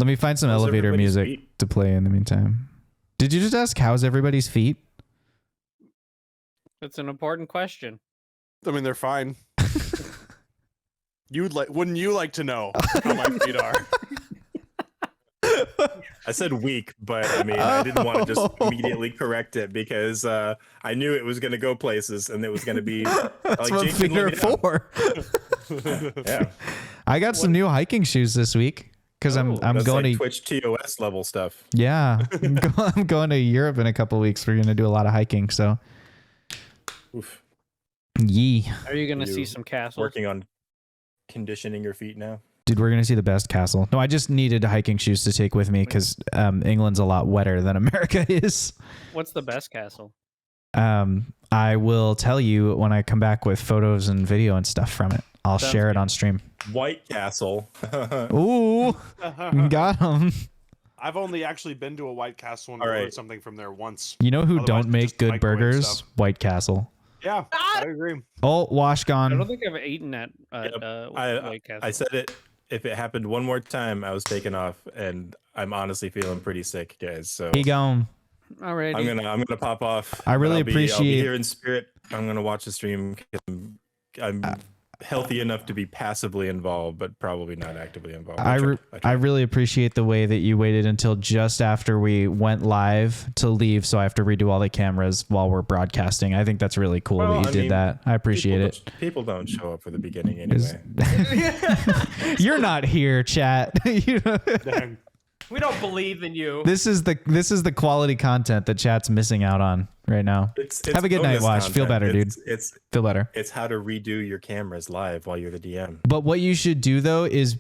Let me find some How's elevator everybody's music feet? to play in the meantime. Did you just ask how's everybody's feet? That's an important question. I mean, they're fine. Wouldn't you like to know how my feet are? I said weak, but I mean, I didn't want to just immediately correct it because I knew it was going to go places and it was going to be That's like what Jake feet can are let me down. for. Yeah, I got some new hiking shoes this week because I'm that's going like to Twitch TOS level stuff. Yeah, I'm going to Europe in a couple of weeks. We're gonna do a lot of hiking, so Oof. yee. Are you gonna see You some castles? Working on conditioning your feet now. Dude, we're gonna see the best castle. No, I just needed hiking shoes to take with me because England's a lot wetter than America is. What's the best castle? I will tell you when I come back with photos and video and stuff from it. I'll Sounds share it good. on stream. White Castle. Ooh, got him. I've only actually been to a White Castle and All right. ordered something from there once. You know who Otherwise, don't it's make just good microwave burgers? stuff. White Castle. Yeah, I agree. Oh, wash I don't gone. think I've eaten at Yep. White Castle. I said it. If it happened one more time, I was taken off, and I'm honestly feeling pretty sick, guys. So He gone. Alrighty. I'm gonna pop off. I really I'll be appreciate- here in spirit. I'm gonna watch the stream. I'm healthy enough to be passively involved, but probably not actively involved. I really appreciate the way that you waited until just after we went live to leave, so I have to redo all the cameras while we're broadcasting. I think that's really cool that you did that. I appreciate it. People don't show up for the beginning anyway. You're not here, chat. Dang. We don't believe in you. This is the quality content that chat's missing out on right now. It's Have a good night, bonus Wash. Feel content. better, dude. Feel better. It's how to redo your cameras live while you're the DM. But what you should do though is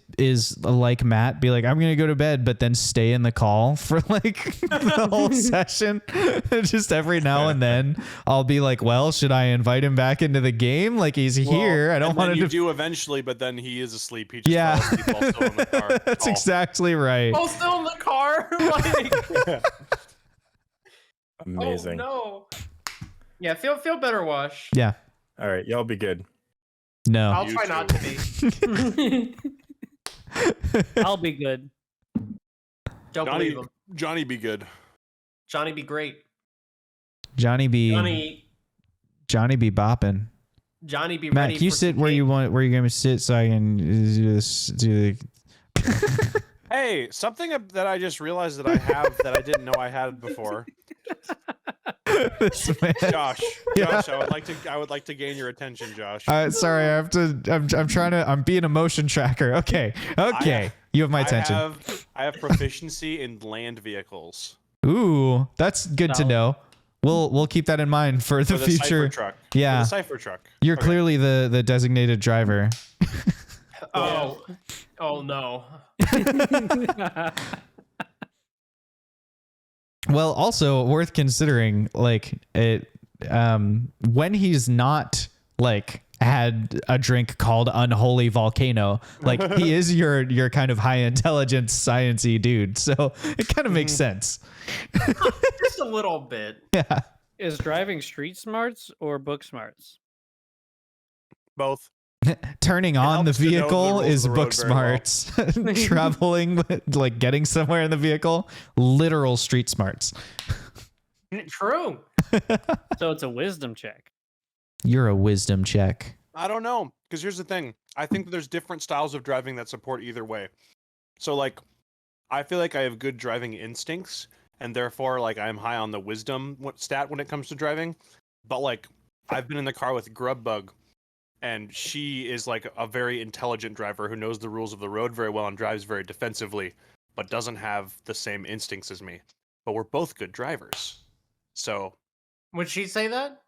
like Matt, be like, I'm gonna go to bed, but then stay in the call for like the whole session. Just every now and then, I'll be like, well, should I invite him back into the game? Like he's here. I don't and want then to you do eventually, but then he is asleep. He just Yeah. falls asleep while still in the car. That's Oh. exactly right. Oh, still in the car? Like, Amazing. oh, no. Yeah, feel better, Wash. Yeah. All right, y'all be good. No. I'll You try too. not to be. I'll be good. Don't Johnny, believe him. Johnny be good. Johnny be great. Johnny be bopping. Johnny be Matt, ready. can you for sit some where cake. you want? Where you gonna sit so I can do this? Do Hey, something that I just realized that I have that I didn't know I had before. this man. Josh, Yeah. I would like to gain your attention, Josh. Sorry, I have to. I'm trying to. I'm being a motion tracker. Okay. You have my attention. I have proficiency in land vehicles. Ooh, that's good to know. We'll keep that in mind for the For the future. Cypher truck. Yeah. For the Cypher truck. You're Okay. clearly the designated driver. Oh, oh no. Well, also worth considering, like it, when he's not like had a drink called Unholy Volcano, like he is your kind of high intelligence sciencey dude, so it kind of makes sense. Just a little bit. Yeah, Is driving street smarts or book smarts? Both. turning on the helps to know the vehicle rules of is the road book very well. smarts. Traveling, like getting somewhere in the vehicle, literal street smarts. True. So it's a wisdom check. You're a wisdom check. I don't know, because here's the thing. I think there's different styles of driving that support either way. So like, I feel like I have good driving instincts, and therefore like I'm high on the wisdom stat when it comes to driving. But like, I've been in the car with Grubbug, and she is like a very intelligent driver who knows the rules of the road very well and drives very defensively, but doesn't have the same instincts as me. But we're both good drivers. So, Would she say that?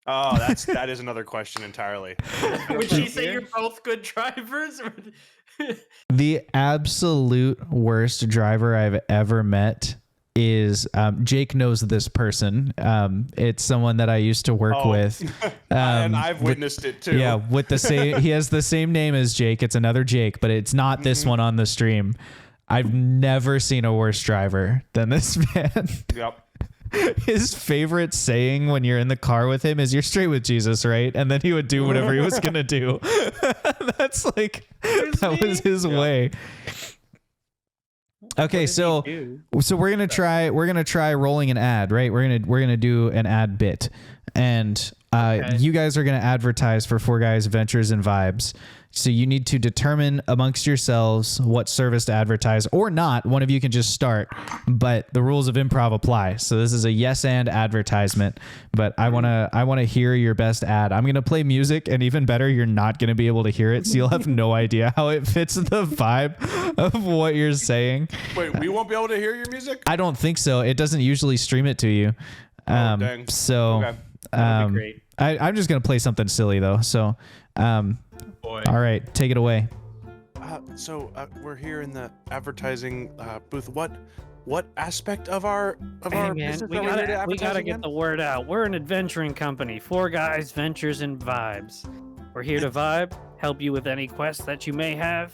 oh, that is another question entirely. Would she say you're both good drivers? The absolute worst driver I've ever met is Jake knows this person. It's someone that I used to work Oh, with. And I've witnessed it too. Yeah, with the same, he has the same name as Jake. It's another Jake, but it's not this one on the stream. I've never seen a worse driver than this man. Yep. His favorite saying when you're in the car with him is, "You're straight with Jesus, right?" And then he would do whatever he was gonna do. That's like that was his way. Okay, so we're gonna try rolling an ad, right? We're gonna do an ad bit, and you guys are gonna advertise for Four Guys Adventures and Vibes. So you need to determine amongst yourselves what service to advertise or not. One of you can just start, but the rules of improv apply. So this is a yes and advertisement, but I wanna hear your best ad. I'm gonna play music, and even better, you're not gonna be able to hear it, so you'll have no idea how it fits the vibe of what you're saying. Wait, we won't be able to hear your music? I don't think so. It doesn't usually stream it to you. Dang. So Okay. That'd be great. I'm just gonna play something silly though. So Boy. all right, take it away. So we're here in the advertising booth. What aspect of our Hey man, business we are we here to gotta advertise get again? the word out. We're an adventuring company, Four Guys, Ventures, and Vibes. We're here to vibe, help you with any quests that you may have.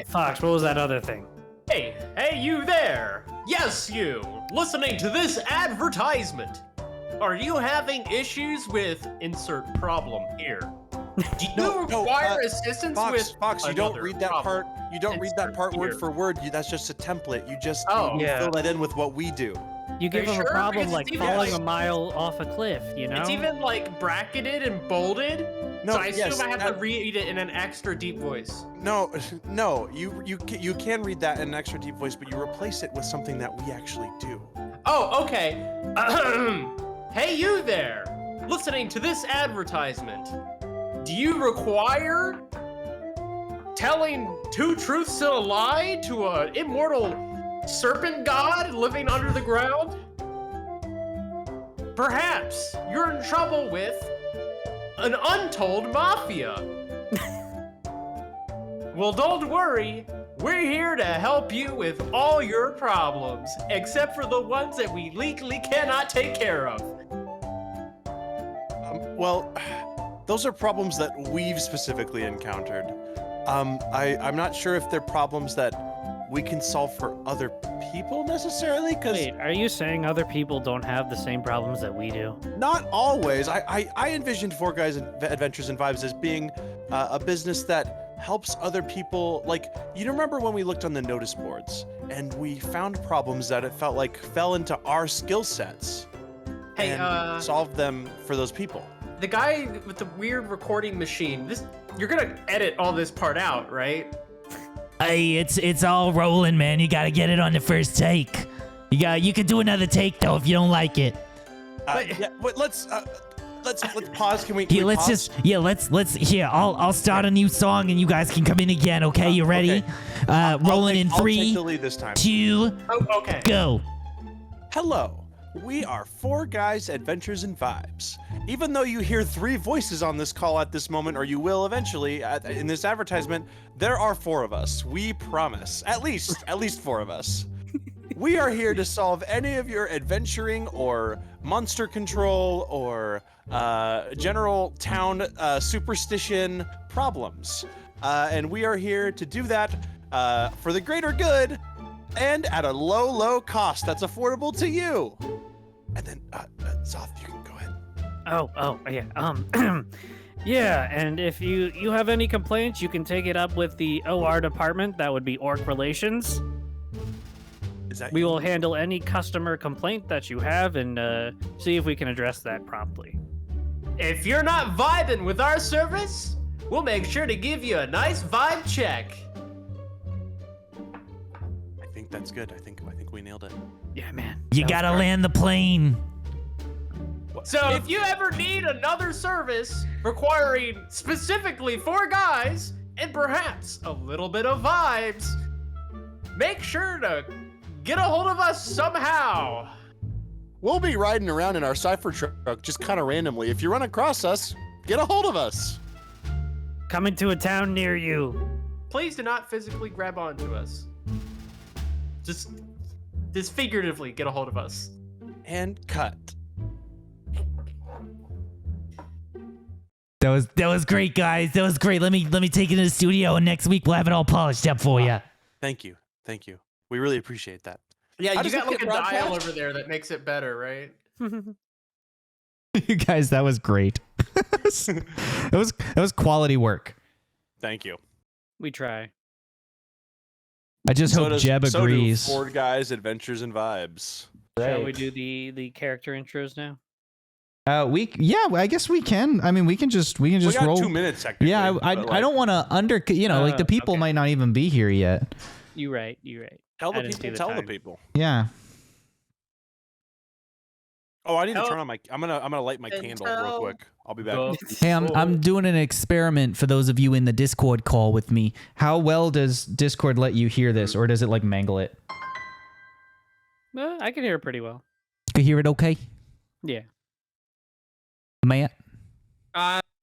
Fox, what was that other thing? Hey, you there! Yes, you! Listening to this advertisement. Are you having issues with insert problem here? Do you No, require assistance with Fox, you don't another read that problem? part. You don't read that part word Insert for word. That's just a template. You just Oh. you Yeah. fill that in with what we do. You give Are them you a sure? problem Because like it's even falling like- a mile off a cliff, you know? It's even like bracketed and bolded. No, So I assume yes, I have to that- read it in an extra deep voice. No, you can read that in an extra deep voice, but you replace it with something that we actually do. Oh, okay. Hey, you there! Listening to this advertisement. Do you require telling two truths and a lie to an immortal serpent god living under the ground? Perhaps you're in trouble with an untold mafia. Well, don't worry. We're here to help you with all your problems, except for the ones that we legally cannot take care of. Well, those are problems that we've specifically encountered. I'm not sure if they're problems that we can solve for other people necessarily, because Wait, are you saying other people don't have the same problems that we do? not always. I envisioned Four Guys Adventures and Vibes as being a business that helps other people. Like, you remember when we looked on the notice boards and we found problems that it felt like fell into our skill sets Hey, and solved them for those people. the guy with the weird recording machine, you're gonna edit all this part out, right? Hey, it's all rolling, man. You gotta get it on the first take. You can do another take though if you don't like it. Yeah, wait, let's pause. Can we? Here, let's I'll start a new song and you guys can come in again. Okay, you ready? Okay. Rolling in I'll take 3, the lead this time. 2, Oh, okay. go. Hello, we are Four Guys Adventures and Vibes. Even though you hear 3 voices on this call at this moment, or you will eventually in this advertisement, there are 4 of us. We promise. At least 4 of us. We are here to solve any of your adventuring or monster control or general town superstition problems. And we are here to do that for the greater good and at a low cost that's affordable to you. And then, Zoth, you can go ahead. Oh, yeah. Yeah, and if you have any complaints, you can take it up with the OR department. That would be Orc Relations. Is that We will handle any customer complaint that you have and see if we can address that promptly. If you're not vibing with our service, we'll make sure to give you a nice vibe check. I think that's good. I think we nailed it. Yeah, man. You that was gotta great. land the plane. So if you ever need another service requiring specifically 4 guys and perhaps a little bit of vibes, make sure to get a hold of us somehow. We'll be riding around in our cipher truck just kind of randomly. If you run across us, get a hold of us. Coming to a town near you. Please do not physically grab onto us. Just figuratively get a hold of us. And cut. That was great, guys. That was great. Let me take it to the studio and next week we'll have it all polished up for you. Thank you. We really appreciate that. Yeah, How you does it got like get a dial broadcast? over there that makes it better, right? You guys, that was great. It was quality work. Thank you. We try. I just hope Jeb agrees. So do Four Guys, Adventures, and Vibes. Shall we do the character intros now? I guess we can. I mean, we can just We got roll 2 minutes technically. Yeah, I don't want to like the people okay. might not even be here yet. You right. Tell I the didn't see people. the Tell the time. people. Yeah. Oh, I need to Tell- turn on my. I'm gonna light my And candle real tell quick. I'll be back. Hey, I'm doing an experiment for those of you in the Discord call with me. How well does Discord let you hear this, or does it like mangle it? I can hear it pretty well. You can hear it okay, Yeah. Matt?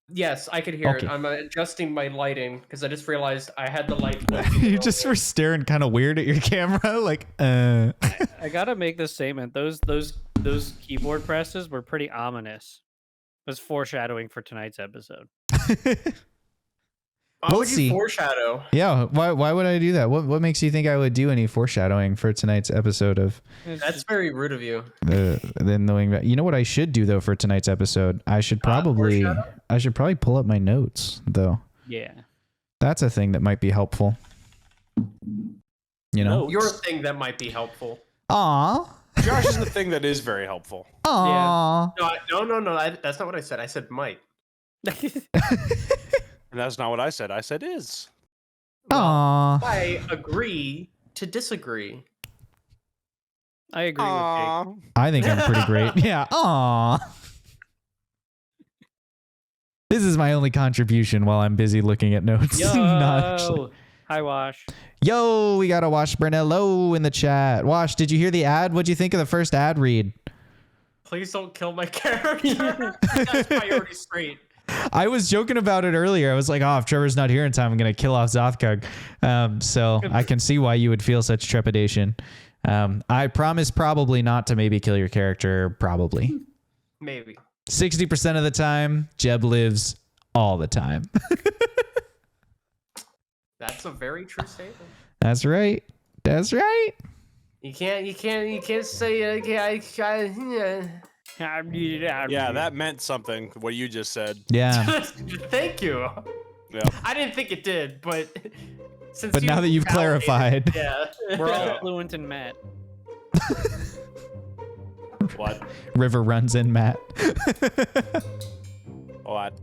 Yes, I could hear Okay. it. I'm adjusting my lighting because I just realized I had the light. You just were staring kind of weird at your camera, like, I gotta make this statement. Those keyboard presses were pretty ominous. It was foreshadowing for tonight's episode. Why We'll would see. you foreshadow? Yeah, why would I do that? What makes you think I would do any foreshadowing for tonight's episode of That's very rude of you. the Knowing That? You know what I should do though for tonight's episode? I should probably pull up my notes though. Yeah. That's a thing that might be helpful. You know? Your thing that might be helpful. Aw. Josh is the thing that is very helpful. Aw. No. That's not what I said. I said might. And that's not what I said. I said is. Aw. I agree to disagree. I agree with Jake. I think I'm pretty great. Yeah. Aw. This is my only contribution while I'm busy looking at notes. Not actually- Yo! Hi, Wash. Yo, we got a Wash Brunello in the chat. Wash, did you hear the ad? What'd you think of the first ad read? Please don't kill my character. That's priority straight. I was joking about it earlier. I was like, oh, if Trevor's not here in time, I'm going to kill off Zothkug. So I can see why you would feel such trepidation. I promise probably not to maybe kill your character, probably. Maybe. 60% of the time, Jeb lives all the time. That's a very true statement. That's right. That's right. You can't say Yeah, that meant something. What you just said. Yeah. Thank you. Yeah. I didn't think it did, but since But now that you've validated- clarified. yeah, We're all fluent in Matt. What? River runs in, Matt. What?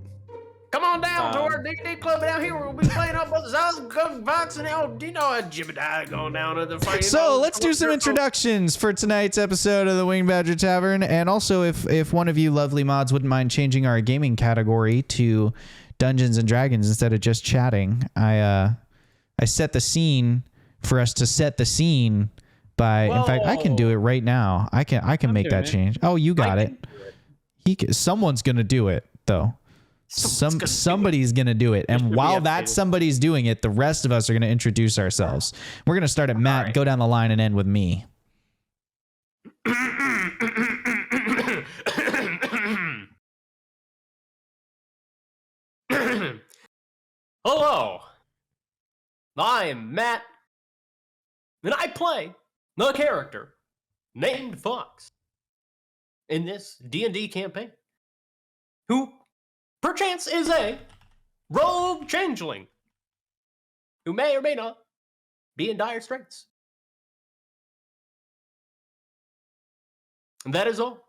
Come on down to our D&D club down here. We'll be playing up with the box and Jibba going down at the fight. So let's do some introductions for tonight's episode of the Winged Badger Tavern. And also, if one of you lovely mods wouldn't mind changing our gaming category to Dungeons and Dragons instead of just chatting, I set the scene for us to set the scene by. In fact, I can do it right now. I can make that change. Oh, you got it. Someone's gonna do it though. Somebody's gonna do it, and while that somebody's doing it, the rest of us are gonna introduce ourselves. We're gonna start at Matt, go down the line, and end with me. Hello, I'm Matt, and I play the character named Fox in this D&D campaign, who perchance is a rogue changeling who may or may not be in dire straits. And that is all.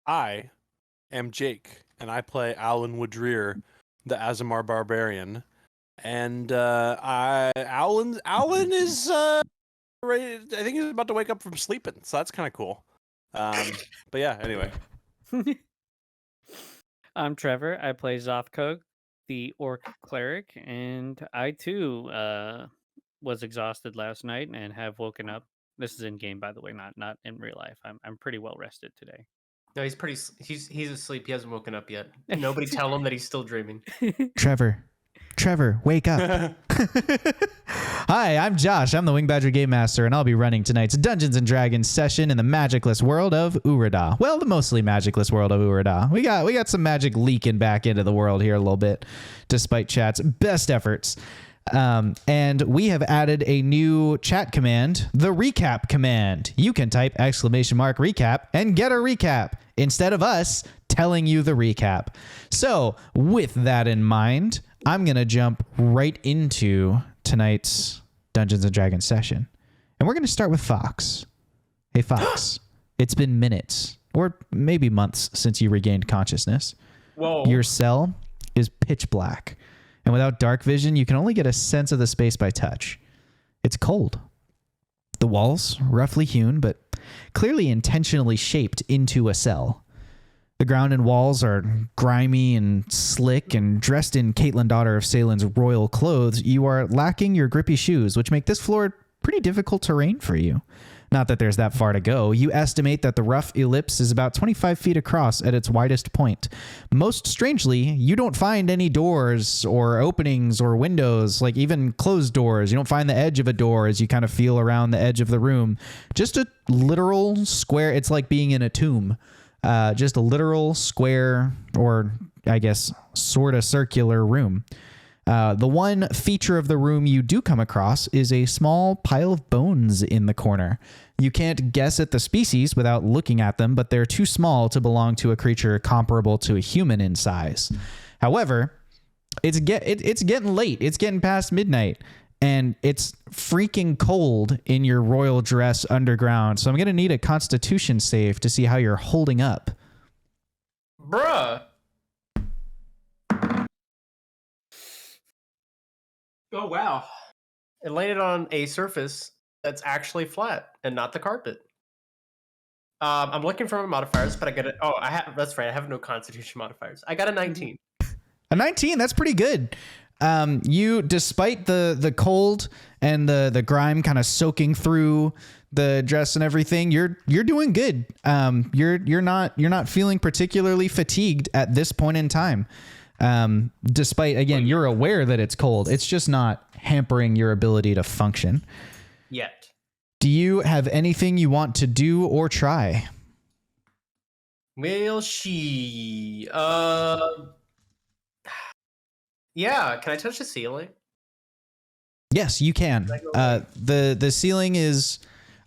I am Jake, and I play Alan Woodrear, the Azamar Barbarian. And Alan is ready. I think he's about to wake up from sleeping, so that's kind of cool. But yeah, anyway. I'm Trevor. I play Zothkug, the orc cleric, and I too was exhausted last night and have woken up. This is in game, by the way, not in real life. I'm pretty well rested today. No, he's asleep. He hasn't woken up yet. Nobody tell him that he's still dreaming. Trevor, wake up. Hi, I'm Josh. I'm the Winged Badger Game Master, and I'll be running tonight's Dungeons and Dragons session in the magicless world of Urada. Well, the mostly magicless world of Urada. We got some magic leaking back into the world here a little bit, despite chat's best efforts. And we have added a new chat command, the recap command. You can type !recap and get a recap instead of us telling you the recap. So with that in mind, I'm going to jump right into tonight's Dungeons and Dragons session. And we're going to start with Fox. Hey, Fox, it's been minutes or maybe months since you regained consciousness. Whoa. Your cell is pitch black. And without dark vision, you can only get a sense of the space by touch. It's cold. The walls, roughly hewn, but clearly intentionally shaped into a cell. The ground and walls are grimy and slick, and dressed in Caitlin, daughter of Salen's royal clothes, you are lacking your grippy shoes, which make this floor pretty difficult terrain for you. Not that there's that far to go. You estimate that the rough ellipse is about 25 feet across at its widest point. Most strangely, you don't find any doors or openings or windows, like even closed doors. You don't find the edge of a door as you kind of feel around the edge of the room. Just a literal square. It's like being in a tomb. Just a literal square, or I guess sort of circular room. The one feature of the room you do come across is a small pile of bones in the corner. You can't guess at the species without looking at them, but they're too small to belong to a creature comparable to a human in size. However, it's getting late. It's getting past midnight, and it's freaking cold in your royal dress underground. So I'm going to need a constitution save to see how you're holding up. Bruh. Oh, wow. It landed on a surface that's actually flat and not the carpet. I'm looking for my modifiers, but I got it. Oh, that's right. I have no constitution modifiers. I got a 19. A 19, that's pretty good. You, despite the cold and the grime kind of soaking through the dress and everything, you're doing good. You're not feeling particularly fatigued at this point in time. Despite, again, you're aware that it's cold. It's just not hampering your ability to function. Yet. Do you have anything you want to do or try? Will she? Yeah, can I touch the ceiling? Yes, you can. The ceiling is...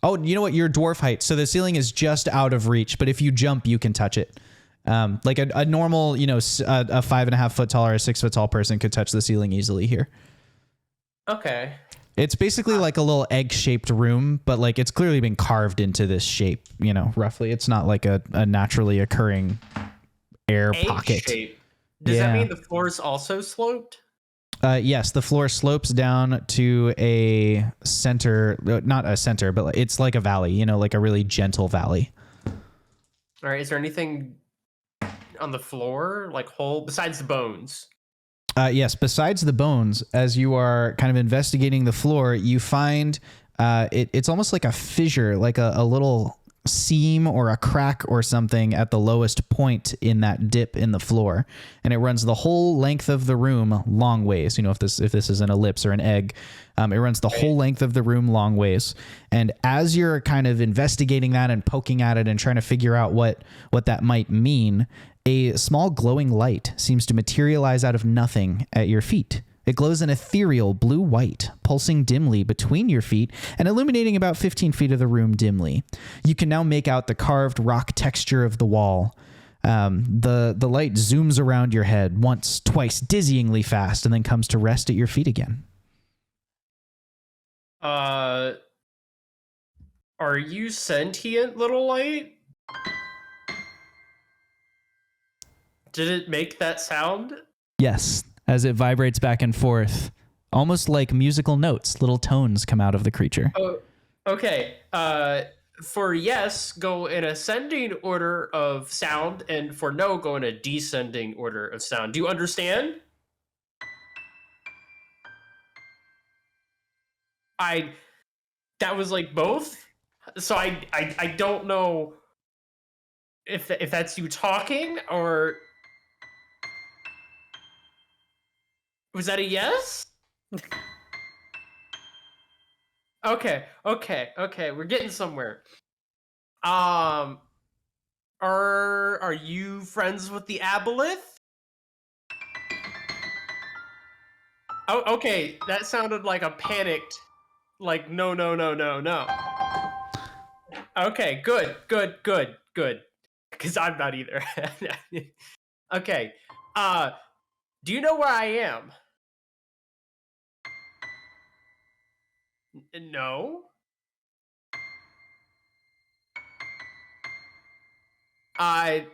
Oh, you know what? Your dwarf height. So the ceiling is just out of reach, but if you jump, you can touch it. Like a normal, a 5.5 foot tall or a 6 foot tall person could touch the ceiling easily here. Okay. It's basically like a little egg-shaped room, but like it's clearly been carved into this shape, roughly. It's not like a naturally occurring air pocket. Shape. Does that mean the floor is also sloped? Yes, the floor slopes down to a center, not a center, but it's like a valley, like a really gentle valley. All right. Is there anything on the floor, like besides the bones? Yes, besides the bones, as you are kind of investigating the floor, you find it's almost like a fissure, like a little seam or a crack or something at the lowest point in that dip in the floor, and it runs the whole length of the room long ways. If this is an ellipse or an egg, it runs the whole length of the room long ways. And as you're kind of investigating that and poking at it and trying to figure out what that might mean, a small glowing light seems to materialize out of nothing at your feet. It glows an ethereal blue-white, pulsing dimly between your feet and illuminating about 15 feet of the room dimly. You can now make out the carved rock texture of the wall. The light zooms around your head once, twice, dizzyingly fast, and then comes to rest at your feet again. Are you sentient, little light? Did it make that sound? Yes, as it vibrates back and forth, almost like musical notes, little tones come out of the creature. Oh, okay. For yes, go in ascending order of sound, and for no, go in a descending order of sound. Do you understand? That was like both. So I don't know if that's you talking, or was that a yes? Okay, we're getting somewhere. Are you friends with the aboleth? Oh, okay, that sounded like a panicked, like no. Okay, good. Because I'm not either. Okay, do you know where I am? No. I.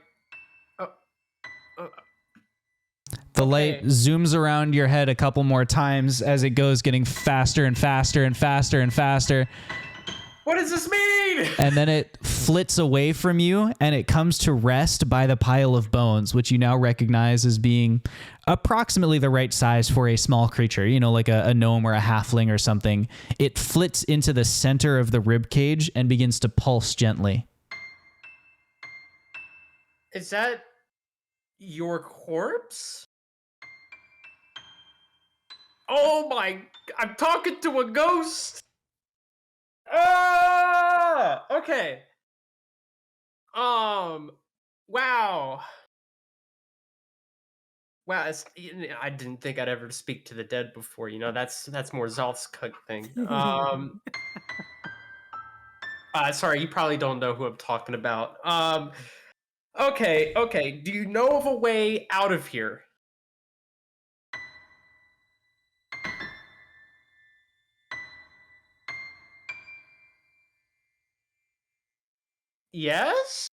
Uh, uh, The light Okay. zooms around your head a couple more times as it goes, getting faster and faster and faster and faster. what does this mean? And then it flits away from you and it comes to rest by the pile of bones, which you now recognize as being approximately the right size for a small creature, you know, like a gnome or a halfling or something. It flits into the center of the rib cage and begins to pulse gently. Is that your corpse? Oh my! I'm talking to a ghost. Ah! Okay. Wow. Wow, I didn't think I'd ever speak to the dead before. You know, that's more Zolf's cook thing. Sorry, you probably don't know who I'm talking about. Okay. Do you know of a way out of here? Yes?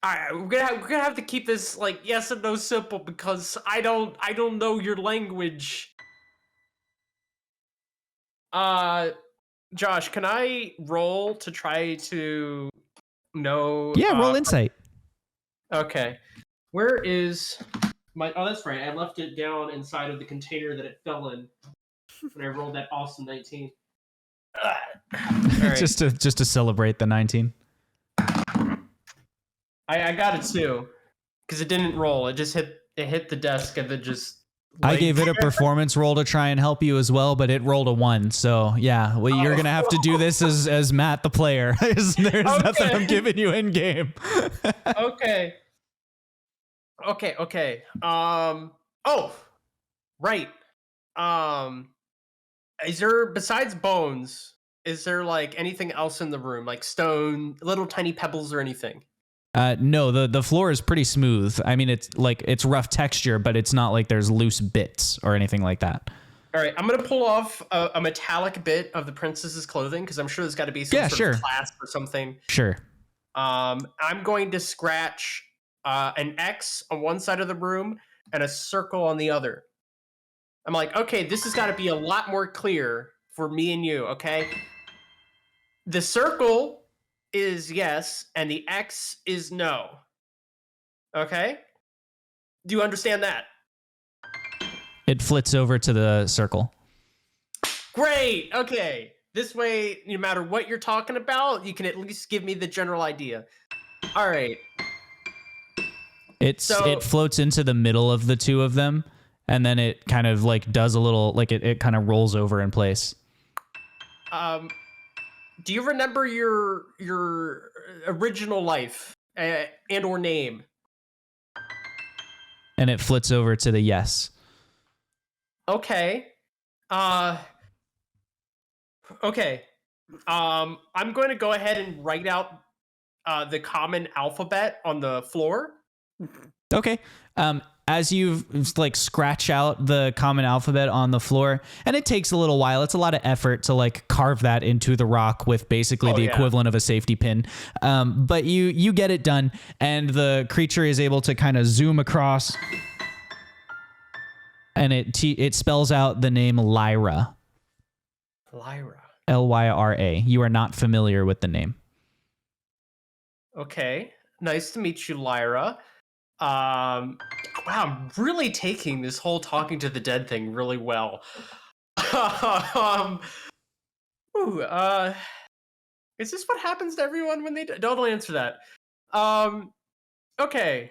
Alright, we're gonna have to keep this like yes and no simple because I don't know your language. Uh Josh, can I roll to try to know Yeah, roll insight. Okay. Where is my oh that's right, I left it down inside of the container that it fell in when I rolled that awesome 19. Alright. just to celebrate the 19. I got it too. Because it didn't roll. It just hit the desk and then just I gave it a performance roll to try and help you as well, but it rolled a 1. So yeah, well, you're gonna have to do this as Matt the player. There's nothing I'm giving you in game. Okay. Oh, right. Is there besides bones? Is there like anything else in the room, like stone, little tiny pebbles, or anything? No, the floor is pretty smooth. I mean, it's rough texture, but it's not like there's loose bits or anything like that. All right, I'm gonna pull off a metallic bit of the princess's clothing because I'm sure there's got to be some sort of clasp or something. Sure. I'm going to scratch an X on one side of the room and a circle on the other. I'm like, okay, this has got to be a lot more clear for me and you. Okay, the circle is yes, and the X is no. Okay? Do you understand that? It flits over to the circle. Great. Okay. This way, no matter what you're talking about, you can at least give me the general idea. All right. It floats into the middle of the two of them, and then it kind of like does a little like it kind of rolls over in place. Do you remember your original life and or name? And it flits over to the yes. Okay. Okay. I'm going to go ahead and write out the common alphabet on the floor. Okay. As you like scratch out the common alphabet on the floor, and it takes a little while. It's a lot of effort to like carve that into the rock with basically the equivalent of a safety pin. But you get it done, and the creature is able to kind of zoom across, and it spells out the name Lyra. Lyra. Lyra. You are not familiar with the name. Okay. Nice to meet you, Lyra. Wow, I'm really taking this whole talking to the dead thing really well. Is this what happens to everyone when they don't answer that? Okay.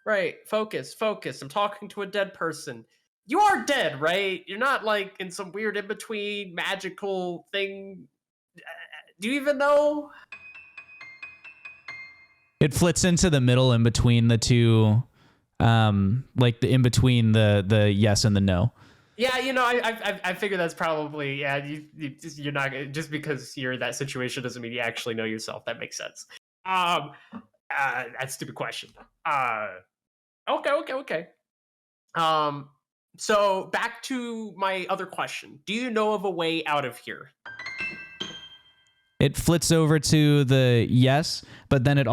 Right. Focus. I'm talking to a dead person. You are dead, right? You're not like in some weird in between magical thing. Do you even know? It flits into the middle in between the two, like the in between the yes and the no. Yeah, you know, I figure that's probably you're not just because you're in that situation doesn't mean you actually know yourself. That makes sense. That's a stupid question. Okay. So back to my other question. Do you know of a way out of here? It flits over to the yes, but then it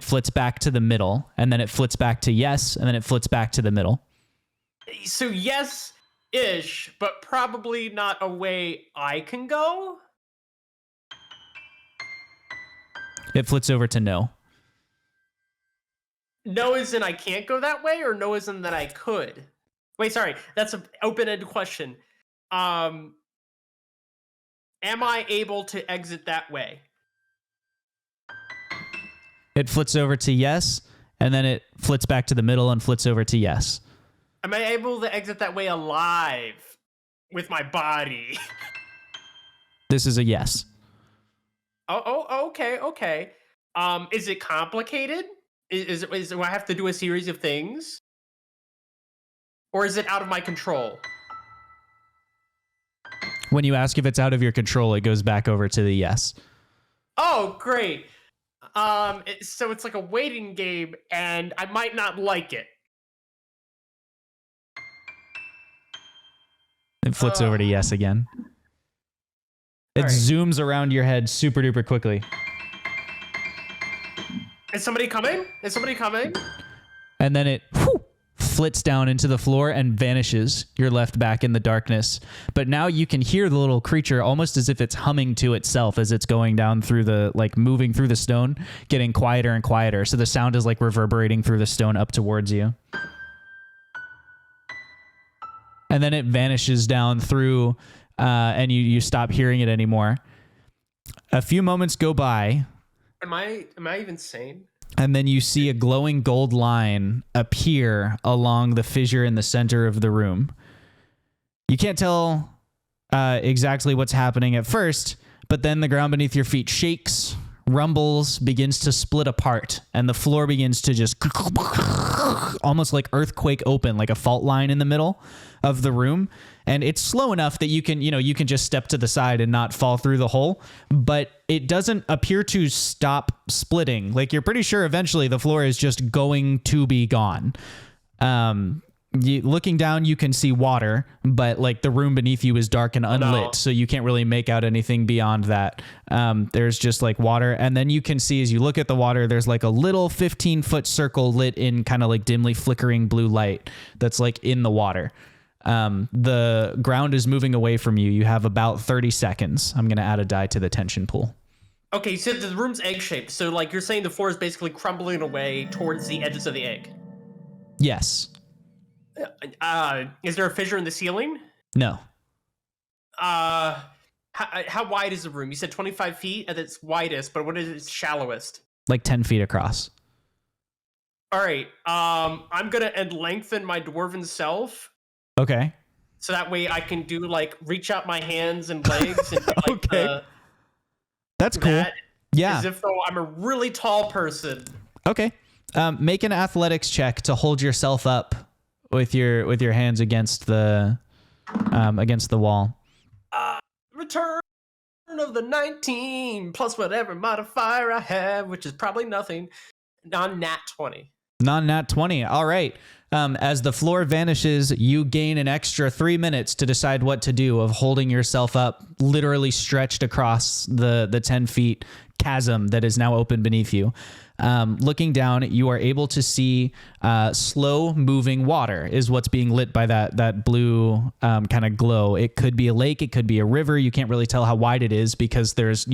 flits back to the middle, and then it flits back to yes, and then it flits back to the middle. So yes-ish, but probably not a way I can go? It flits over to no. No as in I can't go that way, or no as in that I could? Wait, sorry. That's an open-ended question. Am I able to exit that way? It flits over to yes, and then it flits back to the middle and flits over to yes. Am I able to exit that way alive with my body? This is a yes. Okay. Is it complicated? Do I have to do a series of things? Or is it out of my control? When you ask if it's out of your control, it goes back over to the yes. Oh, great. So it's like a waiting game, and I might not like it. It flips over to yes again. It All right. zooms around your head super duper quickly. Is somebody coming? And then it flits down into the floor and vanishes. You're left back in the darkness. But now you can hear the little creature almost as if it's humming to itself as it's going down through the, like moving through the stone, getting quieter and quieter. So the sound is like reverberating through the stone up towards you. And then it vanishes down through, and you stop hearing it anymore. A few moments go by. Am I even sane? And then you see a glowing gold line appear along the fissure in the center of the room. You can't tell exactly what's happening at first, but then the ground beneath your feet shakes, rumbles, begins to split apart, and the floor begins to just almost like earthquake open, like a fault line in the middle of the room. And it's slow enough that you can just step to the side and not fall through the hole, but it doesn't appear to stop splitting. Like, you're pretty sure eventually the floor is just going to be gone. Looking down, you can see water, but like the room beneath you is dark and unlit, so you can't really make out anything beyond that. There's just like water, and then you can see as you look at the water, there's like a little 15-foot circle lit in kind of like dimly flickering blue light that's like in the water. The ground is moving away from you. You have about 30 seconds. I'm going to add a die to the tension pool. Okay, so the room's egg-shaped, so like you're saying the floor is basically crumbling away towards the edges of the egg. Yes. Is there a fissure in the ceiling? No. How wide is the room? You said 25 feet at its widest, but what is its shallowest? Like 10 feet across. All right. I'm gonna lengthen my dwarven self. Okay. So that way I can do like reach out my hands and legs and do, like, Okay. That's cool. that Yeah. as if though I'm a really tall person. Okay. Make an athletics check to hold yourself up with your hands against the wall. Return of the 19 plus whatever modifier I have, which is probably nothing. Non-nat 20. Non-nat 20. All right. As the floor vanishes, you gain an extra 3 minutes to decide what to do of holding yourself up, literally stretched across the 10 feet chasm that is now open beneath you. Looking down, you are able to see slow moving water is what's being lit by that blue kind of glow. It could be a lake. It could be a river. You can't really tell how wide it is because there's,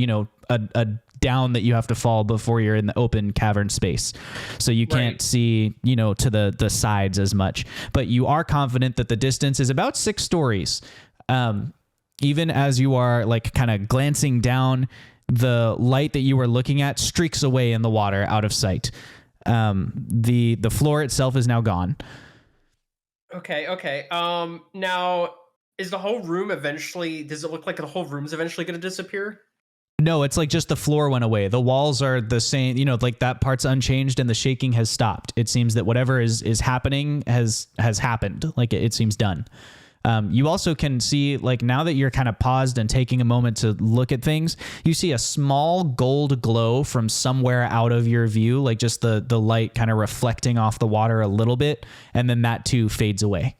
a down that you have to fall before you're in the open cavern space. So you can't see, to the sides as much, but you are confident that the distance is about 6 stories. Even as you are like kind of glancing down, the light that you were looking at streaks away in the water out of sight. The floor itself is now gone. Okay. Now, is the whole room does it look like the whole room's eventually going to disappear? No, it's like just the floor went away. The walls are the same, like that part's unchanged and the shaking has stopped. It seems that whatever is happening has happened. Like it seems done. You also can see, like, now that you're kind of paused and taking a moment to look at things, you see a small gold glow from somewhere out of your view, like just the light kind of reflecting off the water a little bit, and then that too fades away.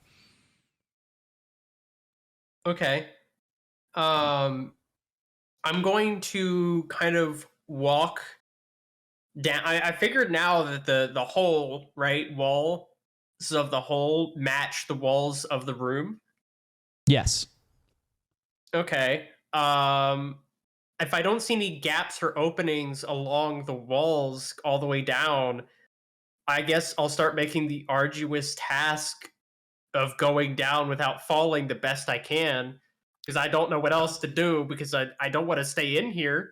Okay. I'm going to kind of walk down. I figured now that the hole, right, walls of the hole match the walls of the room. Yes. Okay. If I don't see any gaps or openings along the walls all the way down, I guess I'll start making the arduous task of going down without falling the best I can, because I don't know what else to do, because I don't want to stay in here.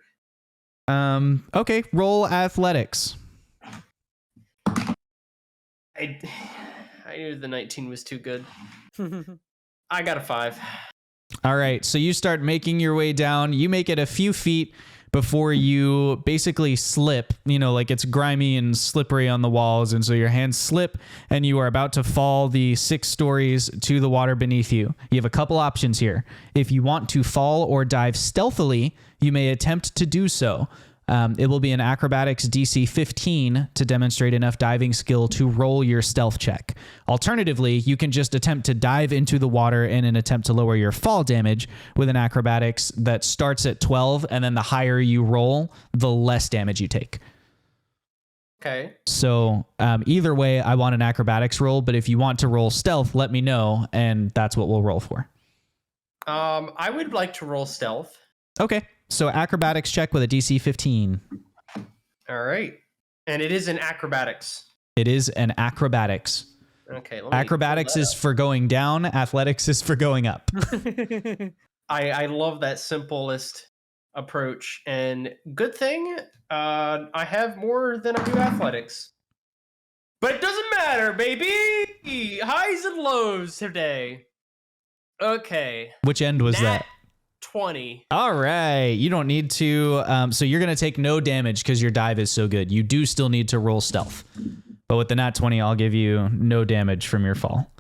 Okay, roll athletics. I knew the 19 was too good. I got a 5. All right, so you start making your way down. You make it a few feet before you basically slip, like it's grimy and slippery on the walls. And so your hands slip and you are about to fall the 6 stories to the water beneath you. You have a couple options here. If you want to fall or dive stealthily, you may attempt to do so. It will be an acrobatics DC 15 to demonstrate enough diving skill to roll your stealth check. Alternatively, you can just attempt to dive into the water in an attempt to lower your fall damage with an acrobatics that starts at 12, and then the higher you roll, the less damage you take. Okay. So either way, I want an acrobatics roll, but if you want to roll stealth, let me know, and that's what we'll roll for. I would like to roll stealth. Okay. So acrobatics check with a DC 15. All right. And it is an acrobatics. It is an acrobatics. Okay. Let me Acrobatics pull is for going down. Athletics is for going up. I love that simplest approach. And good thing I have more than I do athletics. But it doesn't matter, baby! Highs and lows today. Okay. Which end was that? 20. All right. You don't need to. So you're going to take no damage because your dive is so good. You do still need to roll stealth. But with the nat 20, I'll give you no damage from your fall.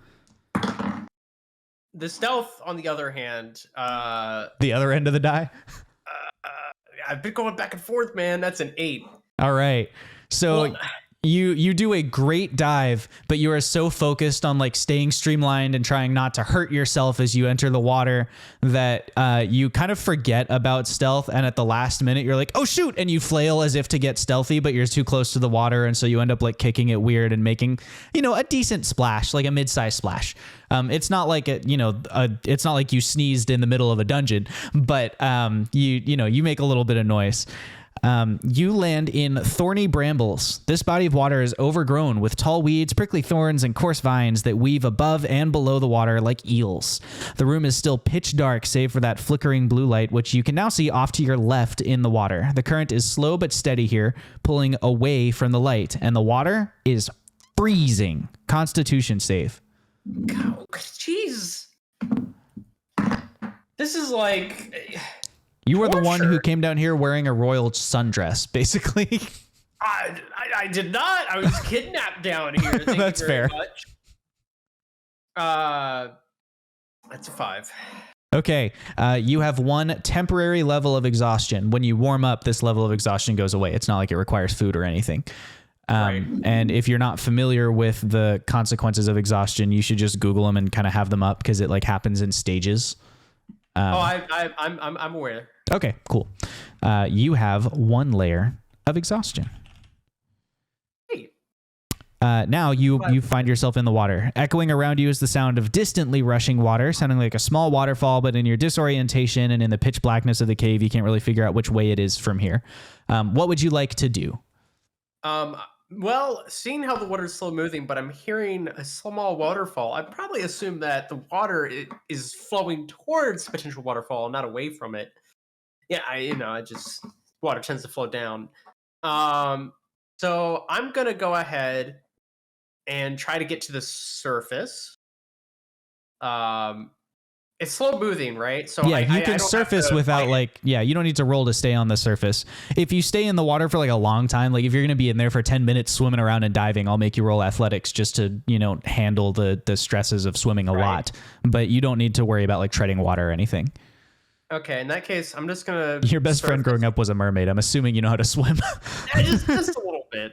The stealth, on the other hand, The other end of the die? I've been going back and forth, man. That's an 8. All right. So Well, you do a great dive, but you are so focused on like staying streamlined and trying not to hurt yourself as you enter the water that you kind of forget about stealth. And at the last minute, you're like, oh, shoot. And you flail as if to get stealthy, but you're too close to the water. And so you end up like kicking it weird and making, a decent splash, like a mid-sized splash. It's not like it's not like you sneezed in the middle of a dungeon, but you make a little bit of noise. You land in thorny brambles. This body of water is overgrown with tall weeds, prickly thorns, and coarse vines that weave above and below the water like eels. The room is still pitch dark, save for that flickering blue light, which you can now see off to your left in the water. The current is slow but steady here, pulling away from the light, and the water is freezing. Constitution save. Jeez. This is like... You were the one who Torture. came down here wearing a royal sundress, basically. I did not. I was kidnapped down here. Thank That's you very fair. Much. That's a 5. Okay, you have one temporary level of exhaustion. When you warm up, this level of exhaustion goes away. It's not like it requires food or anything. Right. And if you're not familiar with the consequences of exhaustion, you should just Google them and kind of have them up because it like happens in stages. I'm aware. Okay, cool. You have one layer of exhaustion. Hey. Now you find yourself in the water. Echoing around you is the sound of distantly rushing water, sounding like a small waterfall, but in your disorientation and in the pitch blackness of the cave, you can't really figure out which way it is from here. What would you like to do? Well, seeing how the water is slow moving, but I'm hearing a small waterfall, I'd probably assume that the water is flowing towards the potential waterfall, not away from it. Yeah, water tends to flow down. So I'm gonna go ahead and try to get to the surface. It's slow moving, right? So Yeah, I you don't can have surface to without fight it. like, yeah, you don't need to roll to stay on the surface. If you stay in the water for like a long time, like if you're going to be in there for 10 minutes swimming around and diving, I'll make you roll athletics just to, handle the stresses of swimming a lot. But you don't need to worry about like treading water or anything. Okay, in that case, I'm just gonna. Your best friend growing up was a mermaid. I'm assuming you know how to swim. Yeah, just a little bit.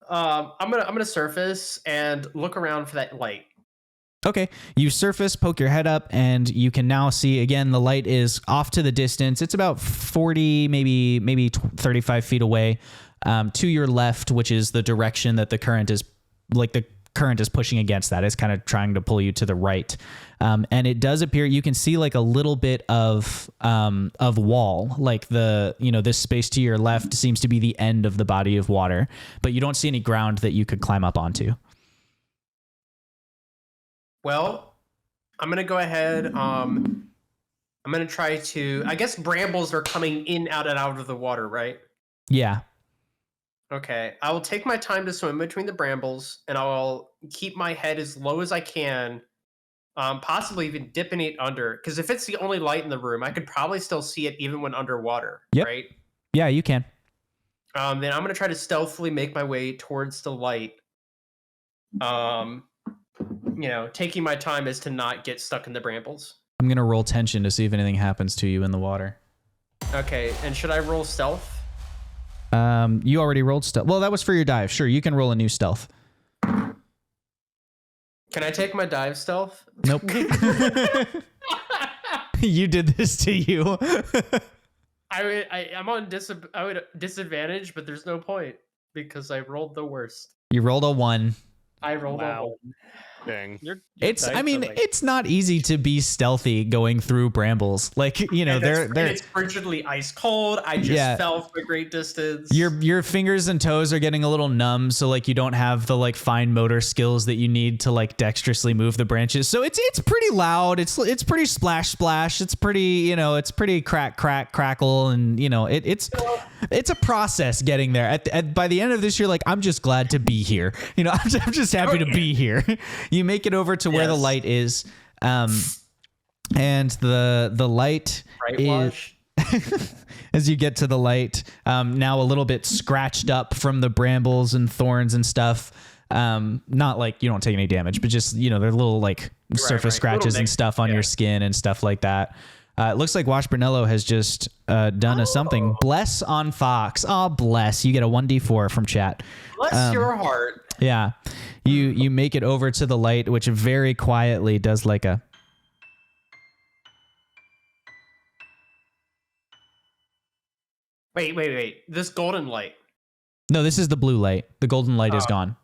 I'm gonna surface and look around for that light. Okay, you surface, poke your head up, and you can now see, again, the light is off to the distance. It's about 40, maybe 35 feet away to your left, which is the direction that the current is pushing against that. It's kind of trying to pull you to the right. And it does appear, you can see like a little bit of wall, like this space to your left seems to be the end of the body of water, but you don't see any ground that you could climb up onto. Well, I'm gonna go ahead. I'm gonna try to. I guess brambles are coming in, out, and out of the water, right? Yeah. Okay. I will take my time to swim between the brambles, and I'll keep my head as low as I can. Possibly even dipping it under, because if it's the only light in the room, I could probably still see it even when underwater. Yep. Right. Yeah, you can. Then I'm gonna try to stealthily make my way towards the light. Taking my time as to not get stuck in the brambles. I'm going to roll tension to see if anything happens to you in the water. Okay, and should I roll stealth? You already rolled stealth. Well, that was for your dive. Sure, you can roll a new stealth. Can I take my dive stealth? Nope. You did this to you. I'm on disadvantage, but there's no point because I rolled the worst. You rolled a 1. I rolled a 1. Dang. It's not easy to be stealthy going through brambles. Like, it's frigidly ice cold. I just fell from a great distance. Your fingers and toes are getting a little numb, so like you don't have the like fine motor skills that you need to like dexterously move the branches. So it's pretty loud. It's pretty splash. It's pretty, it's pretty crackle, and it's a process getting there. By the end of this, you're like, I'm just glad to be here. I'm just happy to be here. You make it over to where the light is, and the light is as you get to the light, now a little bit scratched up from the brambles and thorns and stuff. Not like you don't take any damage, but just they're little like surface scratches and stuff on your skin and stuff like that. It looks like Wash Brunello has just done a something. Bless on Fox. Oh, bless. You get a 1d4 from chat. Bless your heart. Yeah. You make it over to the light, which very quietly does like a... Wait. This golden light. No, this is the blue light. The golden light is gone.